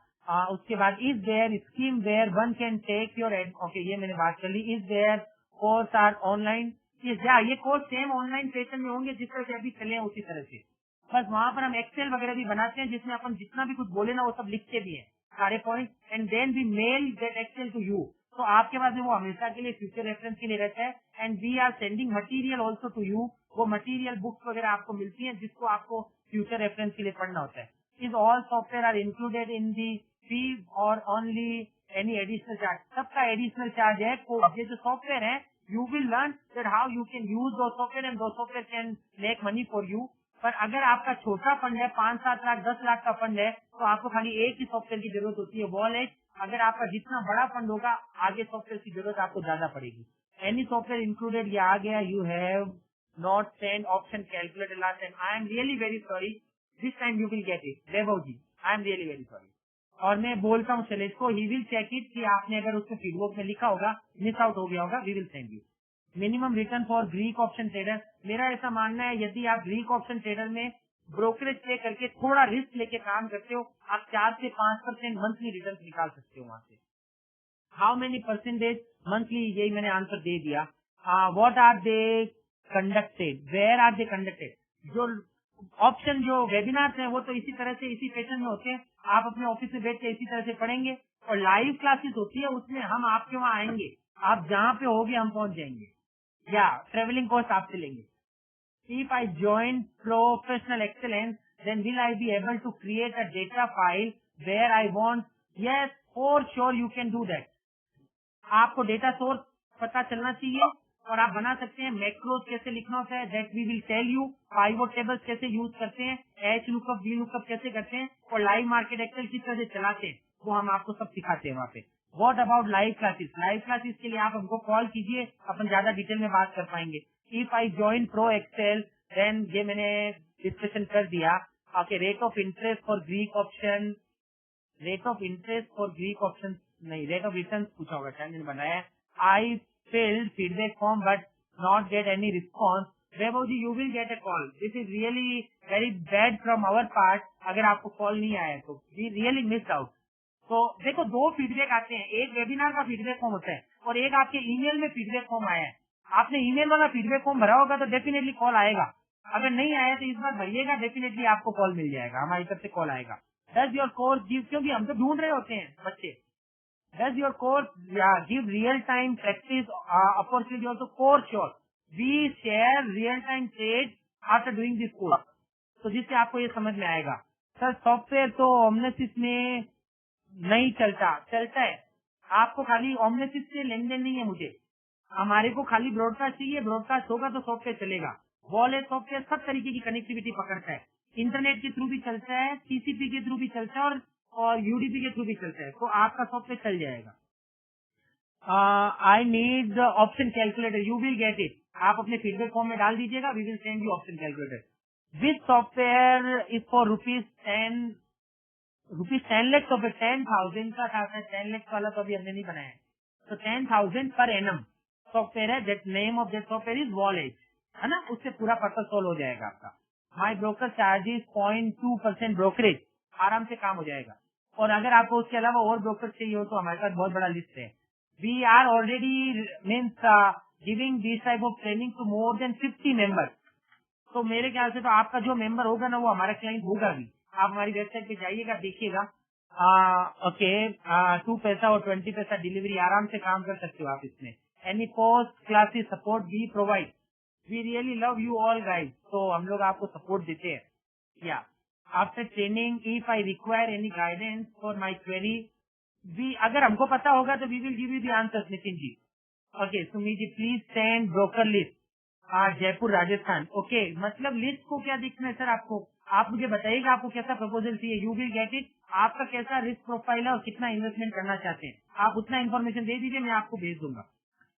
Speaker 1: उसके बाद is there scheme where one can take your, okay ये मैंने बात कर ली। Is there course are online, ये कोर्स सेम ऑनलाइन सेशन में होंगे जिस तरह से अभी चले हैं उसी तरह से, बस वहाँ पर हम एक्सेल वगैरह भी बनाते हैं जिसमें अपन जितना भी कुछ बोले ना वो सब लिखते भी हैं सारे point, and then we mail that Excel to you. तो आपके पास में वो हमेशा के लिए फ्यूचर रेफरेंस के लिए रहता है। And we are sending material also to you, वो मटीरियल बुक्स वगैरह आपको मिलती है जिसको आपको फ्यूचर रेफरेंस के लिए पढ़ना होता है। Is all software are included in the fee और ओनली एनी एडिशनल चार्ज? सबका एडिशनल चार्ज है। ये जो सॉफ्टवेयर है, you will learn that how you can use those software and those software can make money for you। पर अगर आपका छोटा फंड है, 5-7 लाख 10 लाख का फंड है, तो आपको खाली एक ही सॉफ्टवेयर की जरूरत होती है, वॉलेट। अगर आपका जितना बड़ा फंड होगा, आगे सॉफ्टवेयर की जरूरत आपको ज्यादा पड़ेगी। एनी सॉफ्टवेयर इंक्लूडेड, ये आ गया। You have not send option calculator last time, I am really very sorry, this time you will get it. Vaibhav ji, I am really very sorry. और मैं बोलता हूँ शैलेश को, ही विल चेक इट कि आपने अगर उसको फीडबैक में लिखा होगा, मिस आउट हो गया होगा, we will send you. Minimum return for Greek option trader, मेरा ऐसा मानना है यदि आप ग्रीक ऑप्शन ट्रेडर में ब्रोकरेज पे करके थोड़ा रिस्क लेके काम करते हो, आप 4 से 5% मंथली रिटर्न निकाल सकते हो वहां से। हाउ मेनी परसेंटेज मंथली, यही मैंने आंसर दे दिया। What are they conducted, where are they conducted? जो ऑप्शन जो वेबिनार्स हैं वो तो इसी तरह से इसी पैटर्न में होते हैं, आप अपने ऑफिस में बैठ के इसी तरह से पढ़ेंगे। और लाइव क्लासेस होती है, उसमें हम आपके वहाँ आएंगे, आप जहाँ पे होगे हम पहुंच जाएंगे, या ट्रेवलिंग कॉस्ट आपसे लेंगे। If I join Professional Excellence, then will I be able to create a data file where I want? Yes, for sure you can do that. आपको डेटा सोर्स पता चलना चाहिए और आप बना सकते हैं। मैक्रोज कैसे लिखना होता है, that we will tell you. Pivot tables कैसे यूज करते हैं, एच लुकअप वी लुकअप कैसे करते हैं, और लाइव मार्केट एक्सेल किस तरह से चलाते हैं, वो हम आपको सब सिखाते हैं वहाँ पे। What about live classes? Live classes के लिए आप हमको कॉल कीजिए, अपन ज्यादा डिटेल में बात कर पाएंगे। If I join pro Excel, देन ये मैंने डिस्कशन कर दिया। Okay, rate of interest for Greek option, rate of interest for Greek option नहीं, रेट ऑफ रिटर्न पूछा होगा शायद, मैंने बनाया। I filled feedback form but not get any response. Vaibhav ji, you will get a call. This is really very bad from our part, अगर आपको कॉल नहीं आया तो वी रियली मिस आउट। तो देखो, 2 फीडबैक आते हैं, एक वेबिनार का फीडबैक फॉर्म होता है और एक आपके ईमेल में फीडबैक फॉर्म आया है। आपने ईमेल वाला फीडबैक फॉर्म भरा होगा तो डेफिनेटली कॉल आएगा, अगर नहीं आया तो इस बार भरिएगा, डेफिनेटली आपको कॉल मिल जाएगा, हमारी तरफ से कॉल आएगा। डज योर कोर्स गिव, क्योंकि हम तो ढूंढ रहे होते हैं बच्चे, does your course give real time practice opportunity also? Course sure, we share real time trade after doing this course, तो जिससे आपको ये समझ में आएगा। सर सॉफ्टवेयर तो ओमनेसिस में नहीं चलता, चलता है। आपको खाली ओमनेसिस से लेन देन नहीं है मुझे, हमारे को खाली ब्रॉडकास्ट चाहिए, ब्रॉडकास्ट होगा तो सॉफ्टवेयर चलेगा। वॉलेट सॉफ्टवेयर सब तरीके की कनेक्टिविटी पकड़ता है, इंटरनेट के थ्रू भी चलता है, टीसीपी के थ्रू भी चलता है और यूडीपी के थ्रू भी चलता है, तो आपका सॉफ्टवेयर चल जाएगा। I need option calculator, you will get it. आप अपने फीडबैक फॉर्म में डाल दीजिएगा, we will send you option calculator. Which software is for ₹10 lakh, तो फिर 10,000 का था, 10 लाख वाला तो अभी हमने नहीं बनाया है, तो 10,000 पर एनम सॉफ्टवेयर है। That name of that software is wallet, है ना, उससे पूरा पर्पस सॉल्व हो जाएगा आपका। माई ब्रोकर चार्जेस 0.2% ब्रोकरेज, आराम से काम हो जाएगा। और अगर आपको उसके अलावा और ब्रोकर चाहिए हो तो हमारे पास बहुत बड़ा लिस्ट है। We are already means giving this type of training to more than 50 members. तो मेरे ख्याल से तो आपका जो मेंबर होगा ना वो हमारा क्लाइंट होगा भी। आप हमारी वेबसाइट पे जाइएगा, देखिएगा। ओके, 2 पैसा और 20 पैसा डिलीवरी, आराम से काम कर सकते हो आप इसमें। Any post classes support we provide, we really love you all guys, तो हम लोग आपको सपोर्ट देते हैं। या after training if I require any guidance for my query, we अगर हमको पता होगा तो we will give you the answer. Nitin ji, okay. Sumi ji, please send broker list. Jaipur Rajasthan, okay. मतलब लिस्ट को क्या दिखना है सर आपको? आप मुझे बताइएगा आपको कैसा प्रपोजल चाहिए, यू विल गेट इट। आपका कैसा रिस्क प्रोफाइल है और कितना इन्वेस्टमेंट करना चाहते हैं, आप उतना इन्फॉर्मेशन दे दीजिए, मैं आपको भेज दूंगा।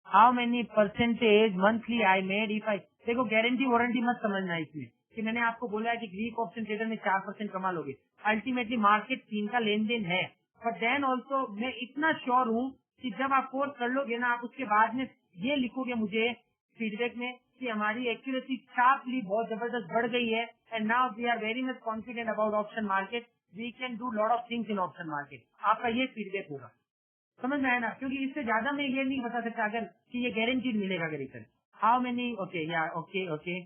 Speaker 1: How many percentage monthly I made if I, देखो गारंटी वारंटी मत समझना इसमें कि मैंने आपको बोला है कि ग्रीक ऑप्शन ट्रेडर में 4% कमा लोगे। अल्टीमेटली मार्केट 3 का लेन देन है, बट देन ऑल्सो मैं इतना श्योर हूँ कि जब आप कोर्स कर लोगे ना, आप उसके बाद में ये लिखोगे मुझे फीडबैक में कि हमारी एक्यूरेसी शार्पली बहुत जबरदस्त बढ़ गई है, and now we are very much confident about option market, we can do lot of things in option market. आपका ये फीडबैक होगा, समझ में आया ना, क्योंकि इससे ज्यादा मैं ये नहीं बता सकता अगर कि ये गारंटीड मिलेगा रिटर्न। हाउ मेनी, ओके या ओके ओके,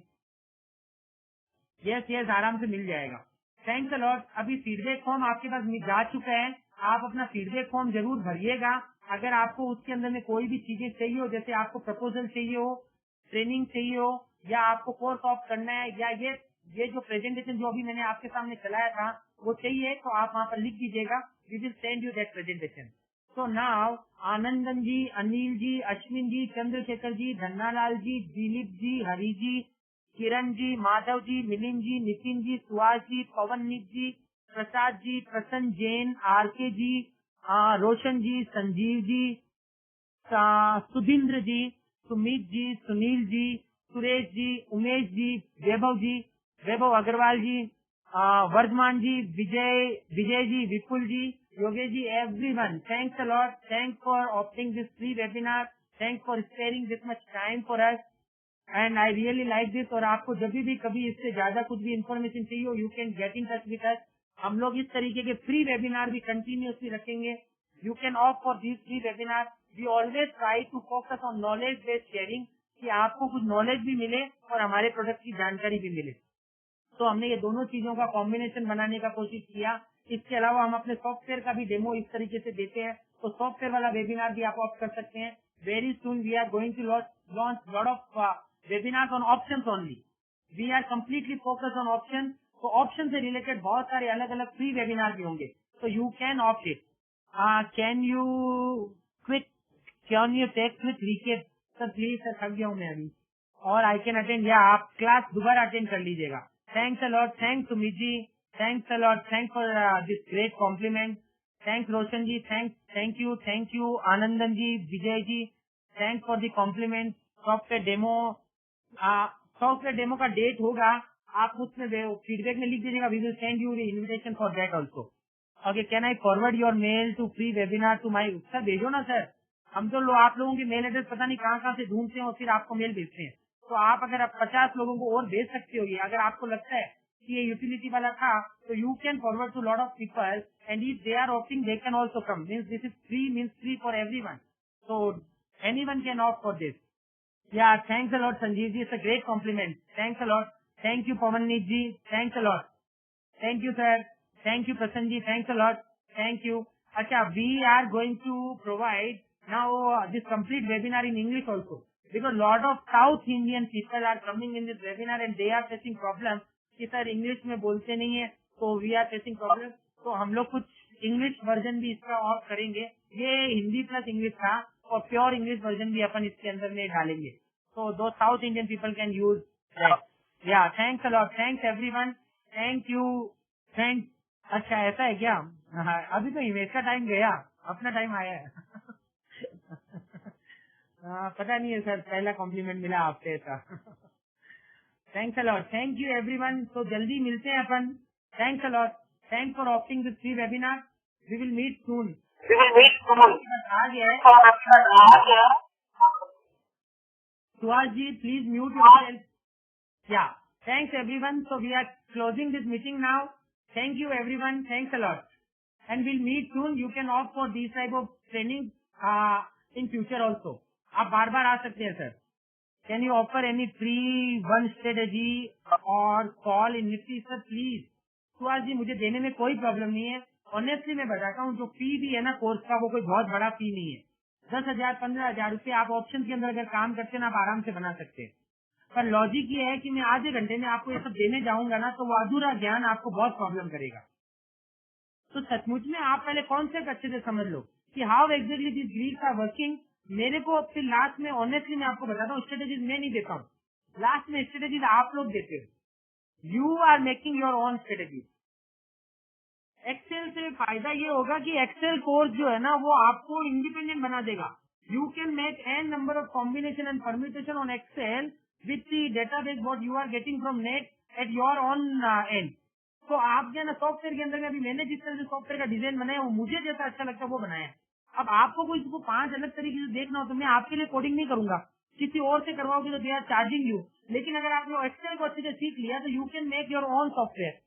Speaker 1: यस यस, आराम से मिल जाएगा। Thanks a lot. अभी फीडबैक फॉर्म आपके पास जा चुका है, आप अपना फीडबैक फॉर्म जरूर भरिएगा। अगर आपको उसके अंदर में कोई भी चीजें चाहिए हो, जैसे आपको प्रपोजल चाहिए हो, ट्रेनिंग चाहिए हो, या आपको कोर्स ऑफ करना है, या ये जो प्रेजेंटेशन जो अभी मैंने आपके सामने चलाया था वो चाहिए, तो आप वहाँ पर लिख दीजिएगा, we will send you that presentation. तो now Anandan ji, Anil ji, Ashwin ji, Chandrashekhar ji, Dhannalal ji, Dilip ji, Hari ji, Kiran ji, Madhav ji, Milind ji, Nitin ji, Suhas ji, Pavanneet ji, Prasad ji, Prasanna Jain, RK ji, Roshan ji, Sanjeev ji, Sudhindra ji, Sumit ji, Sunil ji, Suresh ji, Umesh ji, Vaibhav Agarwal ji, Vardhaman ji, Vijay ji, Vipul ji, Yogesh ji, everyone, thanks a lot, thanks for opting this free webinar, thanks for sparing this much time for us, and I really like this. और आपको जब भी कभी इससे ज्यादा कुछ भी इन्फॉर्मेशन चाहिए हो, you can get in touch with us. हम लोग इस तरीके के फ्री वेबिनार भी कंटिन्यूअसली रखेंगे। You can opt for this free webinar. We always try to focus on knowledge based sharing, कि आपको कुछ नॉलेज भी मिले और हमारे प्रोडक्ट की जानकारी भी मिले। तो हमने ये दोनों चीजों का कॉम्बिनेशन बनाने का कोशिश किया। इसके अलावा हम अपने सॉफ्टवेयर का भी डेमो इस तरीके से देते हैं, तो सॉफ्टवेयर वाला वेबिनार भी आप ऑप्ट कर सकते हैं। Very soon we are going to launch lot of webinars on options only. We are completely focus on option. तो ऑप्शन से रिलेटेड बहुत सारे अलग अलग फ्री वेबिनार भी होंगे, तो you can opt it. Can you quick can you take quick recap sir, please sir, थक गया हूँ मैं अभी, और आई कैन अटेंड, या आप क्लास दोबारा अटेंड कर लीजिएगा। Thanks a lot, thanks Sumit ji, thanks a lot, thanks for this great compliment, thanks Roshan ji, thank you Anandan ji, Vijay ji, thanks for the compliment. Software demo का डेट होगा, आप उसमें फीडबैक में लिख दीजिएगा, we will send you the invitation for that also. Okay, can I forward your mail to free webinar to my, sir भेजो ना सर, हम तो आप लोगों की मेल एड्रेस पता नहीं कहाँ से ढूंढते हैं और फिर आपको मेल भेजते हैं। तो आप अगर आप 50 लोगों को और भेज सकते हो, ये अगर आपको लगता है कि ये यूटिलिटी वाला था, तो you can forward to lot of people, and if they are opting they can also come, means this is free, means free for everyone, so anyone can opt for this. Yeah, thanks a lot, Sanjeev ji. It's a great compliment. Thanks a lot. Thank you, Pavanneet ji. Thanks a lot. Thank you, sir. Thank you, Prasanna ji. Thanks a lot. Thank you. Acha, we are going to provide now this complete webinar in English also, because lot of South Indian people are coming in this webinar and they are facing problem कि सर इंग्लिश में बोलते नहीं है, तो वी आर फेसिंग प्रॉब्लम। तो हम लोग कुछ इंग्लिश वर्जन भी इसका ऑफ करेंगे। ये हिंदी प्लस इंग्लिश था, और प्योर इंग्लिश वर्जन भी अपन इसके अंदर में डालेंगे, तो दो south Indian people can use that. Yeah thanks a lot, thanks everyone, thank you, thanks. अच्छा ऐसा है क्या? हाँ, अभी तो इमेज का टाइम गया, अपना टाइम आया है। पता नहीं है सर, पहला कॉम्प्लीमेंट मिला आपसे ऐसा। Thanks a lot, thank you everyone. तो जल्दी मिलते हैं अपन। Thanks a lot, thanks for opting this free webinar, we will meet soon. आ गया है Suhas ji, please mute yourself. Yeah. Thanks everyone. So we are closing this meeting now. Thank you everyone. Thanks a lot. And we'll meet soon. You can opt for these type of training in future also. आप बार बार आ सकते हैं sir. Can you offer any free one strategy or call in Nifty sir please? Suhas ji, मुझे देने में कोई प्रॉब्लम नहीं है। ऑनेस्टली मैं बताता हूँ, जो फी भी है ना कोर्स का, वो कोई बहुत बड़ा फी नहीं है। 10,000 15,000 रुपये आप ऑप्शन के अंदर अगर काम करते हैं ना, आप आराम से बना सकते हैं। पर लॉजिक ये है कि मैं आधे घंटे में आपको ये सब देने जाऊंगा ना, तो वो अधूरा ज्ञान आपको बहुत प्रॉब्लम करेगा। तो सचमुच में आप पहले कॉन्सेप्ट अच्छे से समझ लो कि how exactly this Greeks are working. मेरे को फिर लास्ट में ऑनेस्टली मैं आपको बताता हूँ, स्ट्रेटेजीज मैं नहीं देता हूँ, लास्ट में स्ट्रेटेजीज आप लोग देते हो। You are making your own strategies. Excel से फायदा ये होगा कि एक्सेल कोर्स जो है ना वो आपको इंडिपेंडेंट बना देगा. You can make an number of combination and permutation on Excel with the database what you are getting from net at your on end. तो आप जो है ना सॉफ्टवेयर के अंदर में अभी मैंने जिस तरह से सॉफ्टवेयर का डिजाइन बनाया वो मुझे जैसा अच्छा लगता है वो बनाया. अब आपको कोई इसको 5 अलग तरीके से देखना हो तो मैं आपके लिए कोडिंग नहीं करूंगा, किसी और से करवाओगे तो दे आर चार्जिंग यू. लेकिन अगर आपने एक्सेल को अच्छे से सीख लिया तो you can make your own software.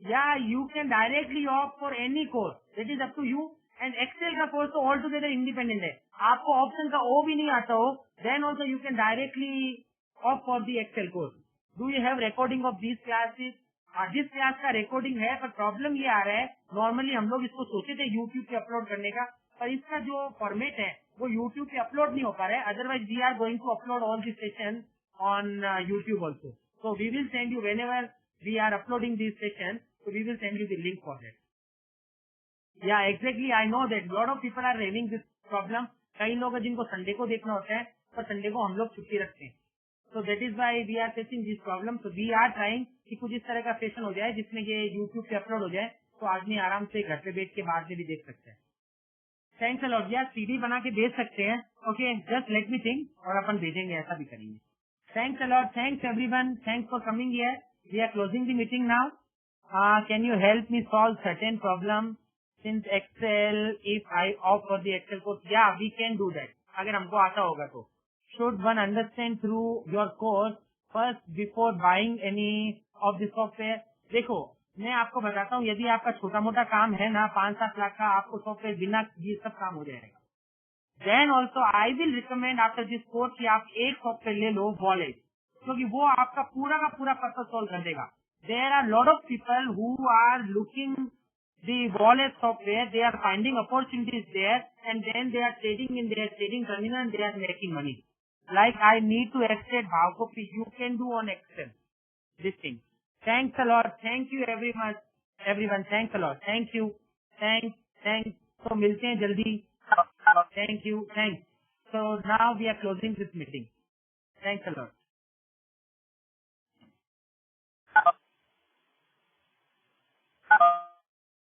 Speaker 1: Yeah, you can directly opt for any course. That is up to you. And Excel का course तो all together independent है. आपको option का O भी नहीं आता हो, then also you can directly opt for the Excel course. Do you have recording of these classes? जिस क्लास का रिकॉर्डिंग है, पर प्रॉब्लम ये आ रहा है, नॉर्मली हम लोग इसको सोचे थे यूट्यूब पे अपलोड करने का, पर इसका जो फॉर्मेट है वो यूट्यूब पे अपलोड नहीं हो पा रहा है. Otherwise we are going to upload all the session on YouTube also. So we will send you whenever we are uploading these sessions, so we will send you the link for that. Yeah, exactly. I know that lot of people are having this problem. कई लोग हैं जिनको संडे को देखना होता है, पर संडे को हम लोग छुट्टी रखते हैं. So that is why we are facing this problem. So we are trying कि कुछ इस तरह का सेशन हो जाए जिसमें ये YouTube पे अपलोड हो जाए, तो आदमी आराम से घर पे बैठ के बाद में भी देख सकता है. Thanks a lot. यार सीडी बना के भेज सकते हैं. Okay, just let me think, और अपन भेजेंगे, ऐसा भी करेंगे. Thanks a lot. Thanks everyone. Thanks for coming here. We are closing the meeting now. Can you help me solve certain problem since Excel, if I opt for the Excel course? Yeah, we can do that. अगर हमको आता होगा तो. Should one understand through your course first before buying any of the software? देखो, मैं आपको बताता हूँ, यदि आपका छोटा मोटा काम है ना 5-7 लाख का, आपको सॉफ्टवेयर बिना ये सब काम हो जाएगा. Then also I will recommend after this course कि आप एक सॉफ्टवेयर ले लो, Wallet, क्योंकि वो आपका पूरा का पूरा पर्पस सॉल्व कर देगा. There are lot of people who are looking the wallet software, they are finding opportunities there and then they are trading in their trading terminal and they are making money. Like I need to exact भावकॉपी, you can do on Excel this thing. Thanks a lot. Thank you very much everyone. Thanks a lot. Thank you. Thanks. तो मिलते हैं जल्दी. Thank you. Thanks. So now we are closing this meeting. Thanks a lot.